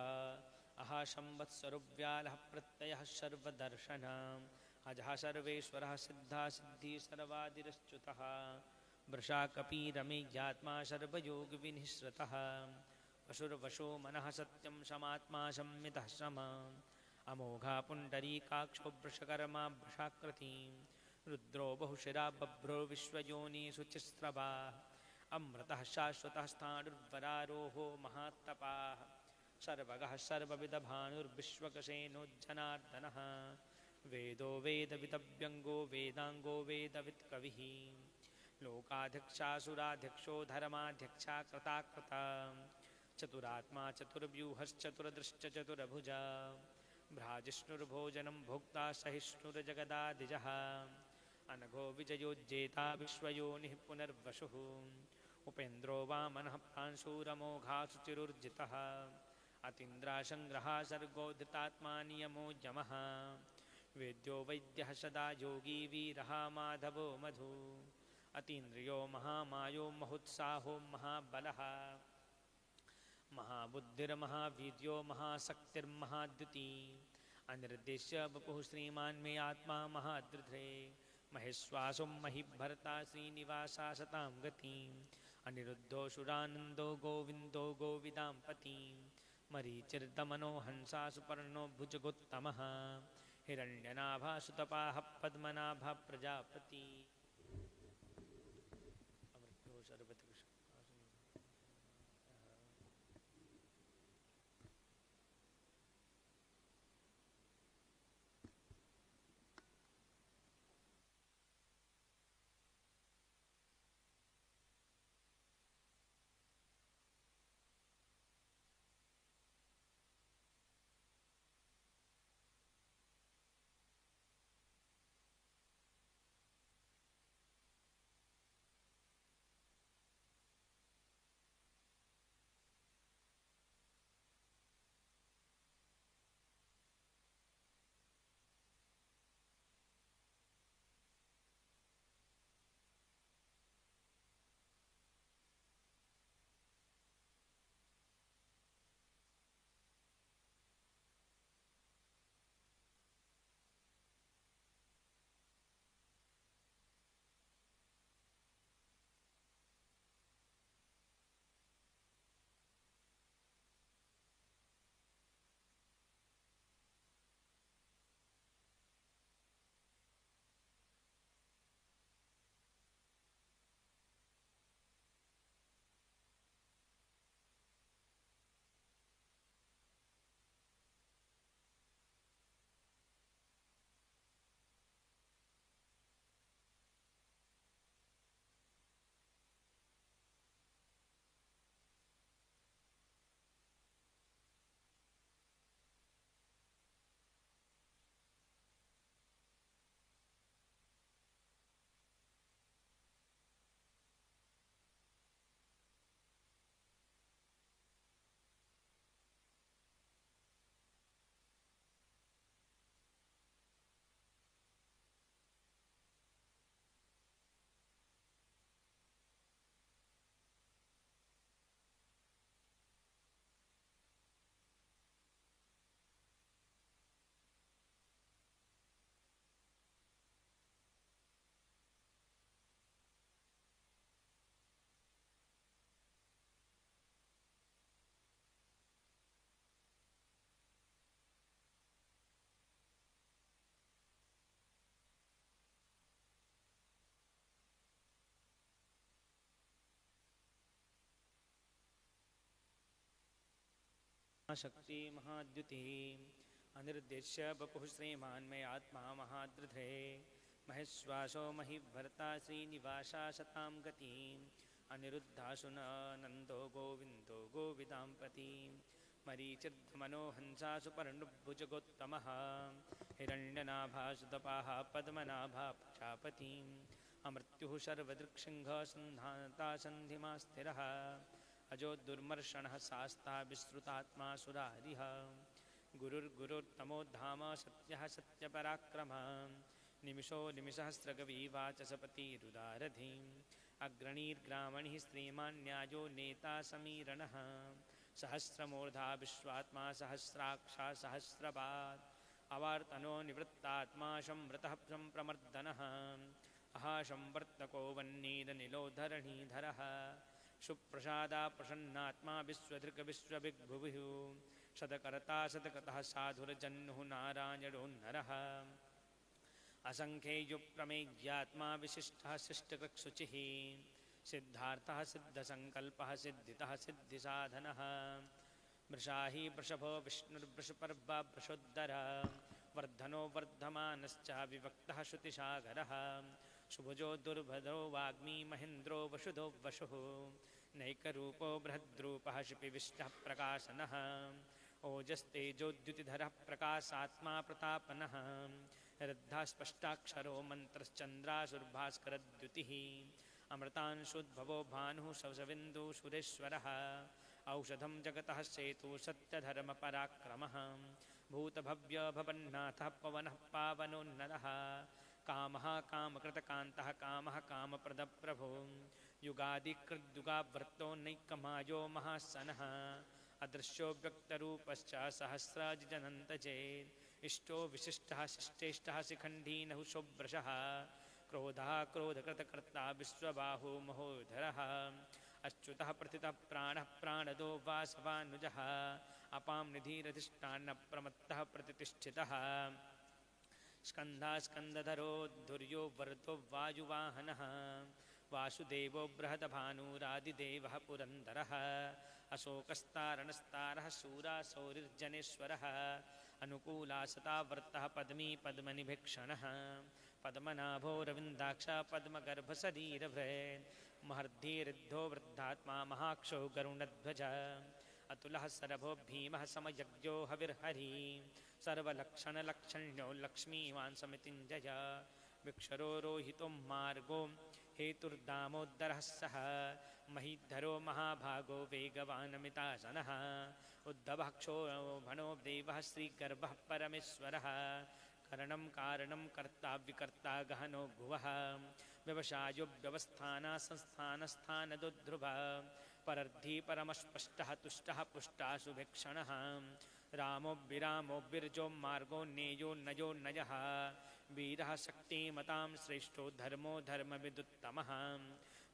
अहा संवत्सरोऽव्यालः प्रत्ययः सर्वदर्शनम् अजः सर्वेश्वरः सिद्धा सिद्धि सर्वादिरच्युतः वृषा कपीरमेयात्मा सर्वयोगविनिःसृतः वशुर्वशो मनः सत्यं शमात्मा संमितः समा अमोघा पुण्डरीकाक्षो वृषकर्मा वृषाकृतिं रुद्रो बहुशिरा बभ्रो विश्वयोनिषु चिस्रवा अमृतः शाश्वतः स्थाणुर्वरारोहो महात्तपाः सर्वगः सर्वविदभानुर्विश्वकसेनोज्जनार्दनः वेदो वेदवितव्यङ्गो वेदाङ्गो वेदवित्कविः लोकाध्यक्षासुराध्यक्षो धर्माध्यक्षा कृताकृता चतुरात्मा चतुर्व्यूहश्चतुर्दृश्च चतुर्भुजा भ्राजिष्णुर्भोजनं भोक्ता सहिष्णुर्जगदादिजः अनघो विजयोज्जेता विश्वयोनिः पुनर्वसुः उपेन्द्रो वामनः प्रांशूरमोघासु चिरुर्जितः अतीन्द्रासङ्ग्रहा सर्गो धृतात्मा नियमो यमः वेद्यो वैद्यः सदा योगी वीरः माधवो मधु अतीन्द्रियो महामायो महोत्साहो महाबलः महाबुद्धिर्महावीर्यो महाशक्तिर्महाद्युति अनिर्देश्य वपुः श्रीमान् मे आत्मा महादृढे महेश्वासो महिभर्ता श्रीनिवासा सतां गतिम् अनिरुद्धो सुरानन्दो गोविन्दो गोविदाम्पतिं मरीचिर्दमनो हंसा सुपर्णो भुजगोत्तमः हिरण्यनाभा सुतपाः पद्मनाभा प्रजापति अमृतो सर्वत्र महाशक्ति महाद्युति अनिर्देश्य बपुः श्रीमान् मे आत्मा महाद्रुधे महेश्वासो महिभर्ता श्रीनिवासा शतां गतिम् अनिरुद्धासु नन्दो गोविन्दो गोविदां प्रति मरीचिर्धमनोहंसासु पर्णुभुजगोत्तमः हिरण्यनाभासुतपाः पद्मनाभा प्रजापतिम् अमृत्युः शर्वदृक्सिंहसन्धाता सन्धिमा स्थिरः अजो दुर्मर्षणः शास्ता विश्रुतात्मा सुरारिः गुरुर्गुरुर्तमो धाम सत्यः सत्यपराक्रमः निमिषो निमिषहस्रगवीवाचसपतिरुदारधिम् अग्रणीर्ग्रामणिः श्रीमान्याजो नेता समीरणः सहस्रमूर्धा विश्वात्मा सहस्राक्षा सहस्रपात् अवार्तनो निवृत्तात्मा संवृतः संप्रमर्दनः अहासंवर्तको वह्निरनिलोधरणीधरः सुप्रसादा प्रसन्नात्मा विश्वधृक् विश्वभिग्भुविः शतकर्ता शतकृतः साधुर्जन्नुः नारायणो नरः असंख्येयुप्रमेयात्मा विशिष्टः शिष्टकृक्शुचिः सिद्धार्थः सिद्धसंकल्पः सिद्धितः सिद्धिसाधनः वृषाही वृषभो विष्णुर्वृषपर्वा वृषोद्धरः वर्धनो वर्धमानश्च विभक्तः श्रुतिसागरः शुभजो दुर्भदो वाग्मी महेन्द्रो वसुधो वसुः नैकरूपो बृहद्रूपः शिपिविष्टः प्रकाशनः ओजस्तेजोद्युतिधरः प्रकाशात्मा प्रतापनः रद्धा स्पष्टाक्षरो मन्त्रश्चन्द्रासुर्भास्करद्युतिः अमृतांशुद्भवो भानुः सवसविन्दुः सुरेश्वरः औषधं जगतः सेतु सत्यधर्मपराक्रमः भूतभव्यभवन्नाथः पवनः पावनोन्नरः कामः कामकृतकान्तः कामः कामप्रदप्रभो युगादिकृद्युगावर्तो नैकमायो महासनः अदृश्यो व्यक्तरूपश्च सहस्राजिजनन्तचेत् इष्टो विशिष्टः शिष्टेष्टः शिखण्डी नहुषोभ्रशः क्रोधः क्रोधकृतकर्ता विश्वबाहु महोधरः अच्युतः प्रथितः प्राणः प्राणदो वासवानुजः अपां निधिरधिष्ठानः प्रमत्तः प्रतिष्ठितः स्कन्धा स्कन्दधरो धुर्यो वरतो वायुवाहनः वासुदेवो बृहदभानुरादिदेवः पुरन्दरः अशोकस्तारणस्तारः शूरासौरिर्जनेश्वरः अनुकूलासतावर्तः पद्मी पद्मनिभीक्षणः पद्मनाभो रविन्दाक्ष पद्मगर्भशरीरभृत् महर्धिरिद्धो वृद्धात्मा महाक्षो गरुणध्वज अतुलः सरभो भीमः समयज्ञो हविर्हरिः सर्वलक्षणलक्षण्यो लक्ष्मीवान् समितिञ्जय विक्षरो रोहितो मार्गो हेतुर्दामोदरः सः महीधरो महाभागो वेगवानमितासनः उद्धवः क्षोभणो देवः श्रीगर्भः परमेश्वरः करणं कारणं कर्ता विकर्ता गहनो भुवः व्यवसायो व्यवस्थाना संस्थानस्थानदुध्रुवः परर्धी परमस्पष्टः तुष्टः पुष्टाशुभेक्षणः रामो विरामो बिर्जो मार्गो नेयो नयो नयः वीरः शक्तिमतां श्रेष्ठो धर्मो धर्मविदुत्तमः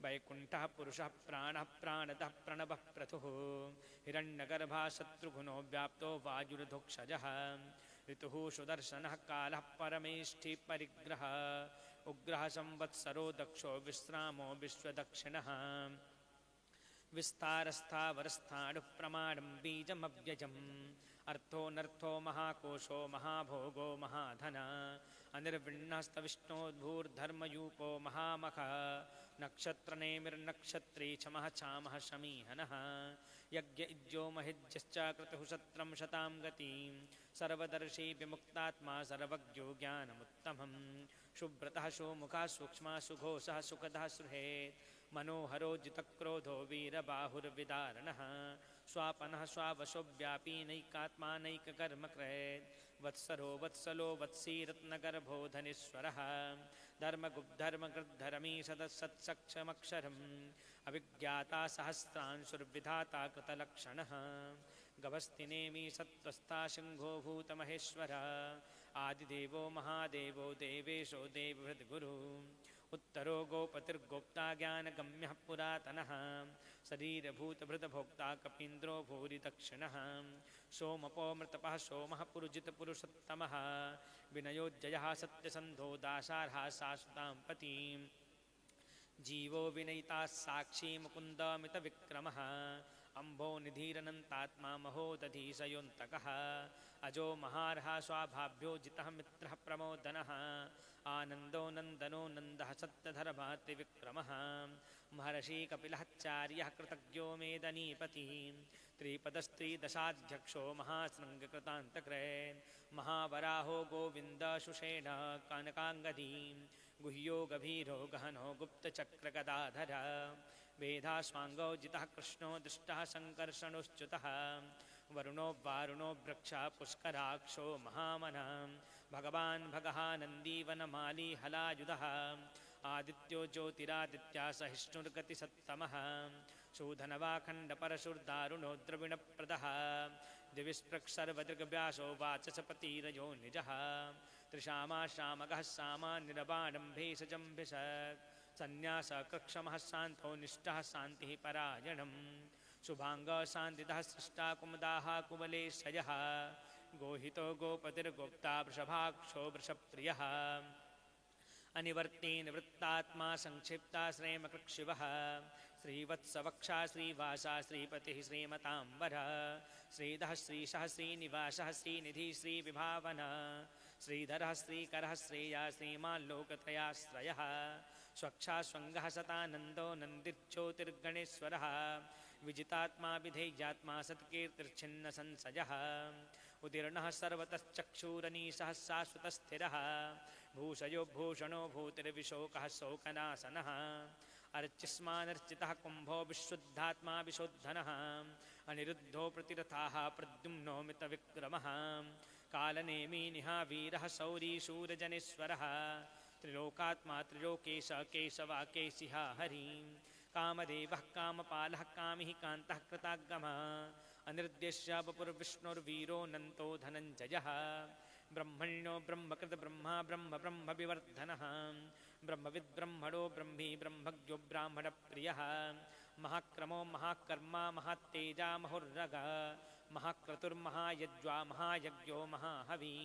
वैकुण्ठः पुरुषः प्राणः प्राणदः प्रणवः प्रथुः हिरण्यगर्भः शत्रुघ्नो व्याप्तो वायुर्धोक्षजः ऋतुः सुदर्शनः कालः परमेष्ठि परिग्रहः उग्रः संवत्सरो दक्षो विश्रामो विश्वदक्षिणः विस्तारस्थावरस्थाणुः प्रमाणं बीजमव्ययम् अर्थो नर्थो महाकोशो महाभोगो महाधन अनिर्विण्णस्तविष्णोद्भूर्धर्मयूपो महामखः नक्षत्रनेमिर्नक्षत्री क्षमः क्षामः शमीहनः यज्ञ इज्यो महिज्यश्च क्रतुः सत्रं शतां गतिं सर्वदर्शी विमुक्तात्मा सर्वज्ञो ज्ञानमुत्तमं शुभ्रतः सुमुखः सूक्ष्मः सुघोषः सुखदः सुहृत् मनोहरो जितक्रोधो वीरबाहुर्विदारणः स्वापनः स्वावशो व्यापी नैकात्मा नैककर्मकृत् वत्सरो वत्सलो वत्सी रत्नगर्भो धनेश्वरः धर्मगुब्धर्मकृद्धर्मी सदसत्सक्षमक्षरम् अविज्ञाता सहस्रांशुर्विधाता कृतलक्षणः गभस्तिनेमि सत्त्वस्था सिंहो भूतमहेश्वर आदिदेवो महादेवो देवेशो देवभृद्गुरु उत्तरो गोपतिर्गोप्ता ज्ञानगम्यः पुरातनः शरीरभूतभृतभोक्ता कपीन्द्रो भूरि दक्षिणः सोमपो मृतपः सोमः पुरुजितपुरुषोत्तमः विनयोज्जयः सत्यसन्धो दासार्हा शाश्वतां पतिं जीवो विनयिता साक्षी मुकुन्दमितविक्रमः अम्भो निधिरनन्तात्मा महोदधीशयोऽन्तकः अजो महार्हा स्वाभाभ्यो जितः मित्रः प्रमोदनः आनन्दो नन्दनो नन्दः सत्यधर्मः त्रिविक्रमः महर्षि कपिलश्चार्यः कृतज्ञो मेदनीपतिः त्रिपदस्त्रिदशाध्यक्षो महाशृङ्गकृतान्तकृ महावराहो गोविन्दशुषेण कनकाङ्गदी गुह्यो गभीरो गहनो गुप्तचक्रगदाधर वेदाश्वाङ्गो जितः कृष्णो दृष्टः सङ्कर्षणोच्युतः वरुणो वारुणो वृक्षा पुष्कराक्षो महामना भगवान् भगः नन्दीवनमाली हलायुधः आदित्यो ज्योतिरादित्या सहिष्णुर्गतिसत्तमः शूधनवाखण्डपरशुर्दारुणो द्रविणप्रदः दिविस्पृक्सर्वदृग्व्यासो वाचसपतिरयो निजः त्रिशामा शामगः सामा निरवाडम्भेशजम्भिषक् सन्न्यासकृक्षमः शान्तो निष्ठः शान्तिः परायणम् शुभाङ्गशान्तिदः सृष्टा कुमुदाः कुवलेशयः गोहितो गोपतिर्गोप्ता वृषभाक्षो वृषप्रियः अनिवर्ती निवृत्तात्मा संक्षिप्ता श्रेमकृक्षिवः श्रीवत्सवक्षा श्रीवासा श्रीपतिः श्रीमताम्बर श्रीधः श्रीशः श्रीनिवासः श्रीनिधि श्रीविभावन श्रीधरः श्रीकरः श्रेया श्रीमाल्लोकत्रयाश्रयः स्वक्षा स्वङ्गः सतानन्दो नन्दिर्ज्योतिर्गणेश्वरः विजितात्मा विधेयात्मा सत्कीर्तिर्छिन्नसंशयः उदीर्णः सर्वतश्चक्षुरनीशः शाश्वतस्थिरः भूषयो भूषणो भूतिर्विशोकः शोकनाशनः अर्चिस्मानर्चितः कुम्भो विशुद्धात्मा विशोद्धनः अनिरुद्धो प्रतिरथाः प्रद्युम्नो मितविक्रमः कालनेमी निहावीरः शौरी शूरजनेश्वरः त्रिलोकात्मा त्रिलोकेश केशवा केशिः हरिः कामदेवः कामपालः कामिः कान्तः कृतागमः अनिर्देश्य वपुर्विष्णुर्वीरो नन्तो धनञ्जयः ब्रह्मण्यो ब्रह्मकृत ब्रह्मा ब्रह्म ब्रह्म विवर्धनः ब्रह्मविद् ब्रह्मणो ब्रह्मी ब्रह्मज्ञो ब्राह्मणप्रियः महाक्रमो महाकर्मा महात्तेजा महुर्रगा महाक्रतुर्महायज्वा महायज्ञो महाहविः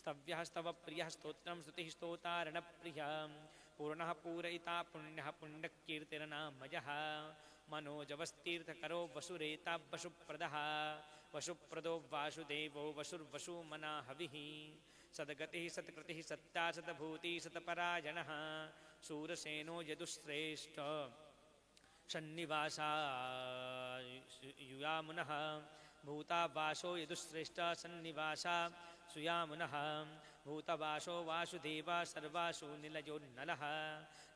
स्तव्यः स्तवप्रियः स्तोत्रं स्तुतिः स्तोतारणप्रियः पूर्णः पूरयिता पुण्यः पुण्यकीर्तिर्नामयः मनोजवस्तीर्थकरो वसुरेता वसुप्रदः वसुप्रदो वासुदेवो वसुर्वसुमना हविः सद्गतिः सत्कृतिः सत्ता सतभूतिः सतपरायणः शूरसेनो यदुश्रेष्ठ सन्निवासा युयामुनः भूतावासो यदुश्रेष्ठ सन्निवासा सुयामुनः भूतवासो वासुदेव सर्वासु निलयोन्नलः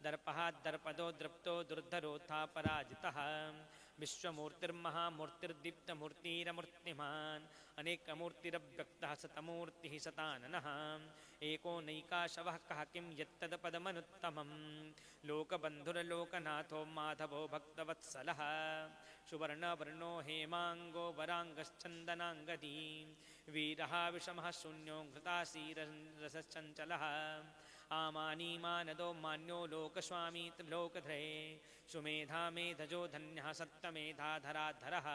दर्पः दर्पदो दृप्तो दुर्धरोत्था पराजितः विश्वमूर्तिर्महामूर्तिर्दीप्तमूर्तिरमूर्तिमान् अनेकमूर्तिरव्यक्तः शतमूर्तिः शताननः एको नैकाशवः कः किं यत्तदपदमनुत्तमं लोकबन्धुर्लोकनाथो माधवो भक्तवत्सलः सुवर्णवर्णो हेमाङ्गो वराङ्गश्चन्दनाङ्गदी वीरः विषमः शून्यो घृतासीरसश्चञ्चलः आमानीमानदो मान्यो लोकस्वामी त्रिलोकधरे सुमेधा मेधजो धन्यः सप्तमेधाधराधरः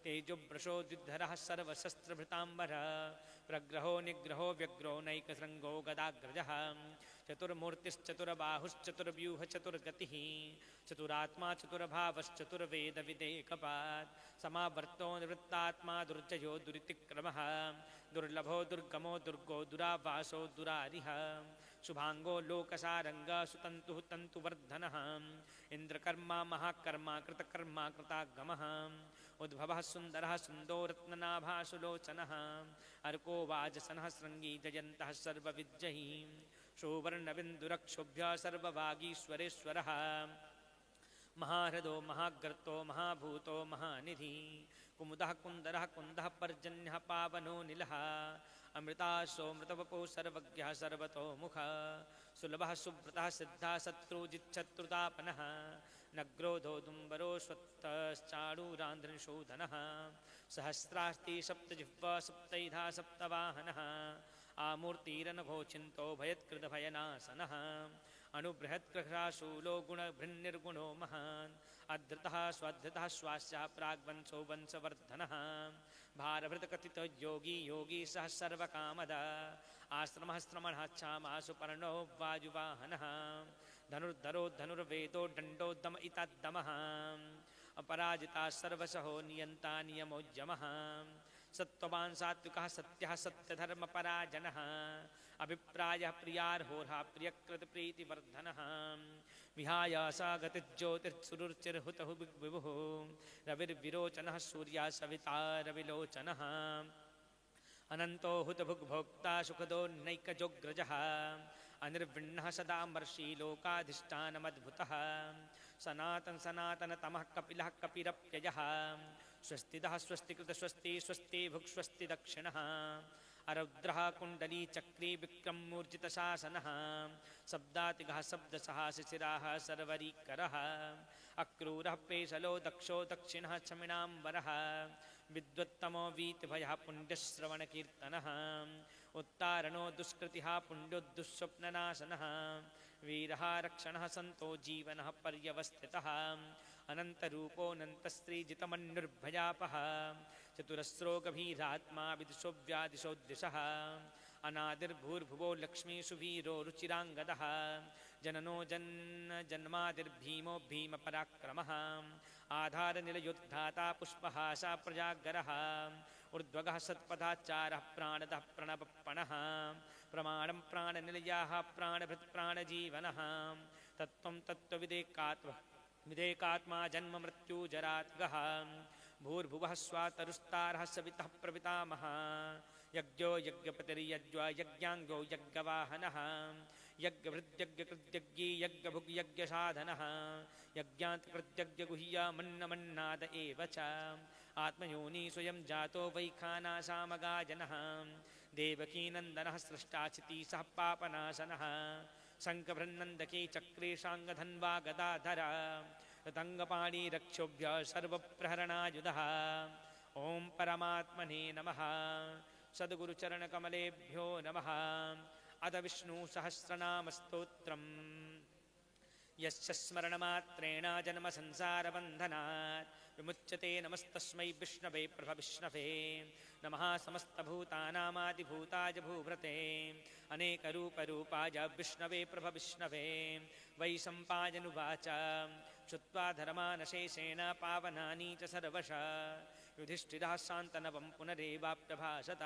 तेजोवृषो द्विधरः सर्वशस्त्रभृताम्बरः प्रग्रहो निग्रहो व्यग्रो नैकशृङ्गो गदाग्रजः चतुर्मूर्तिश्चतुर्बाहुश्चतुर्व्यूहचतुर्गतिः चतुरात्मा चतुर्भावश्चतुर्वेदविदेकपात् समावर्तो निवृत्तात्मा दुर्जयो दुरितिक्रमः दुर्लभो दुर्गमो दुर्गो दुरावासो दुरारिः शुभांगो लोकसारंग सुतंतु तंतुवर्धनः इंद्रकर्मा महाकर्मा कृतकर्मा कृतागमः उद्भवः सुंदरः सुंदो रत्ननाभासुलोचनः अर्को वाजसनः श्रृंगी जयन्तः सर्वविद्यहि शोवर्णबिन्दुरक्षोभ्य सर्ववागीश्वरेश्वरः महाहृदो महाग्रतो महाभूतो महानिधि कुमुदः कुन्दरः कुन्दः पर्जन्यः पावनो निलः अमृताशोमृतवपो सर्वज्ञः सर्वतो मुखः सुलभः सुव्रतः सिद्धः शत्रुजिच्छत्रुतापनः नग्रोधो दुम्बरो स्वत्तश्चाणूरान्ध्रनिशोधनः सहस्रास्ति सप्तजिह्वा सप्तैधा सप्तवाहनः आमूर्तिरनघोचिन्तो भयत्कृतभयनाशनः अणुबृहत्कृशाशूलो गुणभृन्निर्गुणो महान् अधृतः स्वाधृतः स्वास्यः प्राग्वंशो वंशवर्धनः भारभृतकथितो योगी योगी सः सर्वकामदा आश्रमः श्रमणः क्षामासु पर्णो वायुवाहनः धनुर्धरो धनुर्वेदो दण्डोद्दम इताद्दमः अपराजिता सर्वशहो नियंता नियमोज्जमः सत्त्ववान् सात्विकः सत्यः सत्यधर्मपराजनः अभिप्रायः प्रियार्होरः प्रियकृतप्रीतिवर्धनः विहाय सा गतिज्योतिर्सुरुचिर्हुतः विभुः रविर्विरोचनः सूर्या सविता रविलोचनः अनंतो हुतभुग्भोक्ता सुखदो नैकजोग्रजः अनिर्विण्णः सदा मर्षि लोकाधिष्ठानमद्भुतः सनातन सनातन तमः कपिलः कपिरप्ययः स्वस्तिदः स्वस्तिकृत स्वस्ति स्वस्ति भुक् स्वस्ति दक्षिणः अरौद्रः कुण्डली चक्री विक्रमूर्जितशासनः शब्दातिगः शब्दसः शिशिराः सर्वरीकरः अक्रूरः पेशलो दक्षो दक्षिणः क्षमिणाम्बरः विद्वत्तमो वीतभयः पुण्यश्रवणकीर्तनः उत्तारणो दुष्कृतिः पुण्योद्दुःस्वप्ननाशनः वीरः रक्षणः सन्तो जीवनः पर्यवस्थितः अनन्तरूपोऽनन्तस्त्रीजितमन्युर्भयापः चतुरस्रो गभीरात्मा विदिशो व्यादिशो दिशः अनादिर्भूर्भुवो लक्ष्मीषु वीरो रुचिराङ्गदः जननो जन्मादिर्भीमो भीमपराक्रमः आधारनिलयोद्धाता पुष्पहासा प्रजागरः ऊर्ध्वगः सत्पदाचारः प्राणदः प्रणवपणः प्रमाणं प्राणनिलयाः प्राणभृत् प्राणजीवनः तत्त्वं तत्त्वविदेकात्मा जन्म मृत्युजरात्मकः भूर्भुवः स्वातरुस्तारः सवितः प्रपितामहः यज्ञो यज्ञपतिर्यज्वा यज्ञाङ्गो यज्ञवाहनः यज्ञभृद्यज्ञकृत्यज्ञी यज्ञभुग्यज्ञसाधनः यज्ञान्तकृत्यज्ञगुह्यमन्नमन्नाद एव च आत्मयोनि स्वयं जातो वैखानासामगाजनः देवकीनन्दनः सृष्टाचिति सः पापनाशनः शङ्खभृन्नन्दके चक्रे शाङ्गधन्वा गदाधरा रतङ्गपाणि रक्षोभ्य सर्वप्रहरणायुधः ॐ परमात्मने नमः सद्गुरुचरणकमलेभ्यो नमः अथ विष्णुसहस्रनामस्तोत्रम् यस्य स्मरणमात्रेण जन्मसंसारबन्धनात् विमुच्यते नमस्तस्मै विष्णवे प्रभविष्णवे नमः समस्तभूतानामादिभूताय भूभृते अनेकरूपरूपाय विष्णवे प्रभविष्णवे वैशम्पायनुवाच श्रुत्वा धर्मानशेषेण पावनानि च सर्वशः युधिष्ठिरः शान्तनवं पुनरेवाप्यभाषत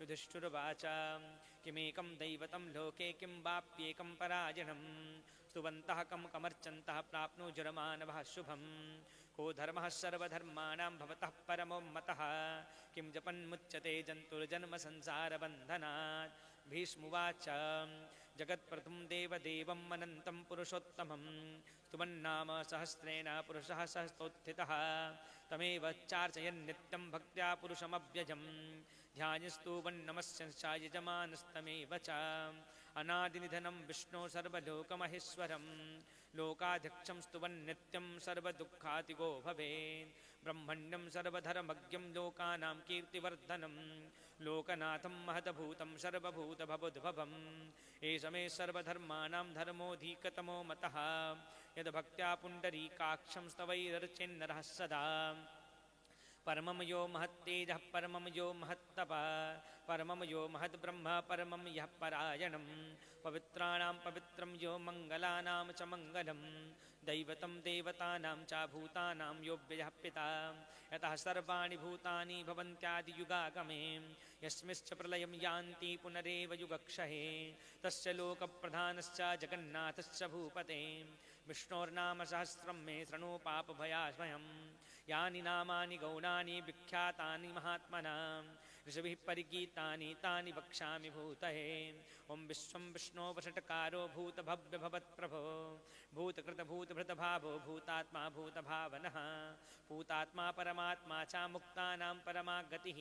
युधिष्ठिरुवाच किमेकं दैवतं लोके किं वाप्येकं परायणं स्तुवन्तः कमर्चन्तः प्राप्नुजुर्मानवः शुभं को धर्मः सर्वधर्माणां भवतः परमो मतः किं जपन्मुच्यते जन्तुर्जन्मसंसारबन्धनात् भीष्मुवाच जगत्प्रथमं देवदेवम् अनन्तं पुरुषोत्तमं स्तुवन्नाम सहस्रेण पुरुषः सहस्रोत्थितः तमेव चार्चयन् नित्यं भक्त्या पुरुषमव्यजं ध्यायस्तुवन्नमस्यंश्च यजमानस्तमेव च अनादिनिधनं विष्णो सर्वलोकमहेश्वरं लोकाध्यक्षं स्तुवन्नित्यं सर्वदुःखातिगो भवेत् ब्रह्मण्यं सर्वधर्मज्ञं लोकानां कीर्तिवर्धनं लोकनाथं महद्भूतं सर्वभूतभवोद्भवम् एष मे सर्वधर्माणां धर्मोऽधिकतमो मतः यद्भक्त्या पुण्डरीकाक्षं स्तवैरर्चेन्नरः सदा परमं यो महत्तेजः परमं यो महत्तपः परमं यो महद्ब्रह्म परमं यः परायणं पवित्राणां पवित्रं यो मङ्गलानां च मङ्गलं दैवतं देवतानां च भूतानां यो व्ययः पिता यतः सर्वाणि भूतानि भवन्त्यादियुगागमे यस्मिंश्च प्रलयं यान्ति पुनरेव युगक्षये तस्य लोकप्रधानश्च जगन्नाथश्च भूपते विष्णोर्नाम सहस्रं मे शृणु पापभयास्मयम् यानि नामानि गौणानि विख्यातानि महात्मनां ऋषिभिः परिगीतानि तानि वक्ष्यामि भूतये ॐ विश्वं विष्णो वषट्कारो भूतभव्यभवत्प्रभो भूतकृतभूतभृतभावो भूतात्मा भूतभावनः भूतात्मा परमात्मा च मुक्तानां परमा गतिः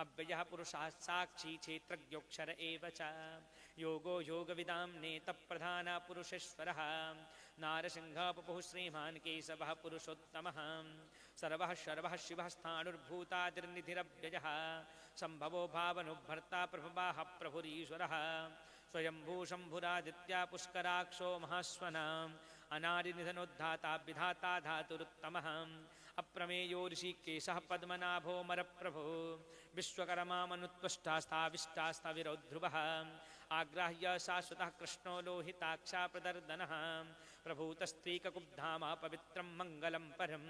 अव्ययः पुरुषात् साक्षी क्षेत्रज्ञोऽक्षर एव च योगो योगविदां नेतप्रधानः पुरुषेश्वरः नारसिंहः पपुः श्रीमान् केशवः पुरुषोत्तमः सर्वः शर्वः शिवः स्थाणुर्भूतादिर्निधिरव्ययः सम्भवो भावनुभर्ता प्रभवाः प्रभुरीश्वरः स्वयंभू शम्भुरादित्या पुष्कराक्षो महास्वनाम् अनादिनिधनोद्धाता विधाता धातुरुत्तमः अप्रमेयो ऋषिकेशः पद्मनाभो मरप्रभो विश्वकर्मा मनुत्वष्टास्ताविष्टास्तविरो ध्रुवः आग्राह्य शाश्वतः कृष्णो लोहिताक्षा प्रदर्दनः प्रभूतस्त्रीककुब्धामा पवित्रं मङ्गलं परम्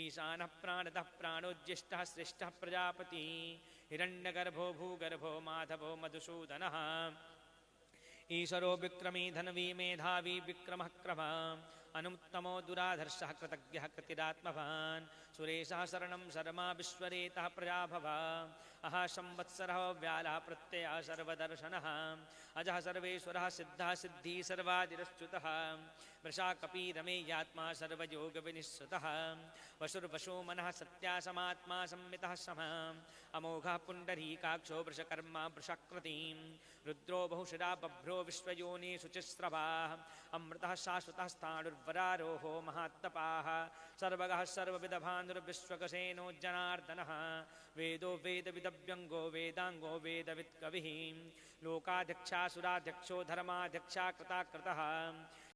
ईशानः प्राणतः प्राणोज्येष्ठः श्रेष्ठः प्रजापति हिरण्यगर्भो भूगर्भो माधवो मधुसूदनः ईश्वरो विक्रमी धनवी मेधावी विक्रमः क्रमः अनुत्तमो दुराधर्षः कृतज्ञः कृतिरात्मवान् सुरेशः शरणं शर्मा विश्वरेतः प्रजाभव अह संवत्सरः व्यालः प्रत्ययः सर्वदर्शनः अजः सर्वेश्वरः सिद्धः सिद्धिः सर्वादिरच्युतः वृषा कपी रमेयात्मा सर्वयोगविनिश्रुतः वसुर्वशो मनः सत्यासमात्मा संमितः समः अमोघः पुण्डरीकाक्षो वृषकर्मा वृषकृतिं रुद्रो बहुशिरा बभ्रो विश्वयोनि शुचिस्रवाः अमृतः शाश्वतः स्थाणुर्वरारोहो महात्तपाः सर्वगः सर्वविदभानुर्विश्वकसेनो जनार्दनः वेदो वेदविदव्यङ्गो वेदाङ्गो वेदवित्कविः लोकाध्यक्षासुराध्यक्षो धर्माध्यक्षा कृताकृतः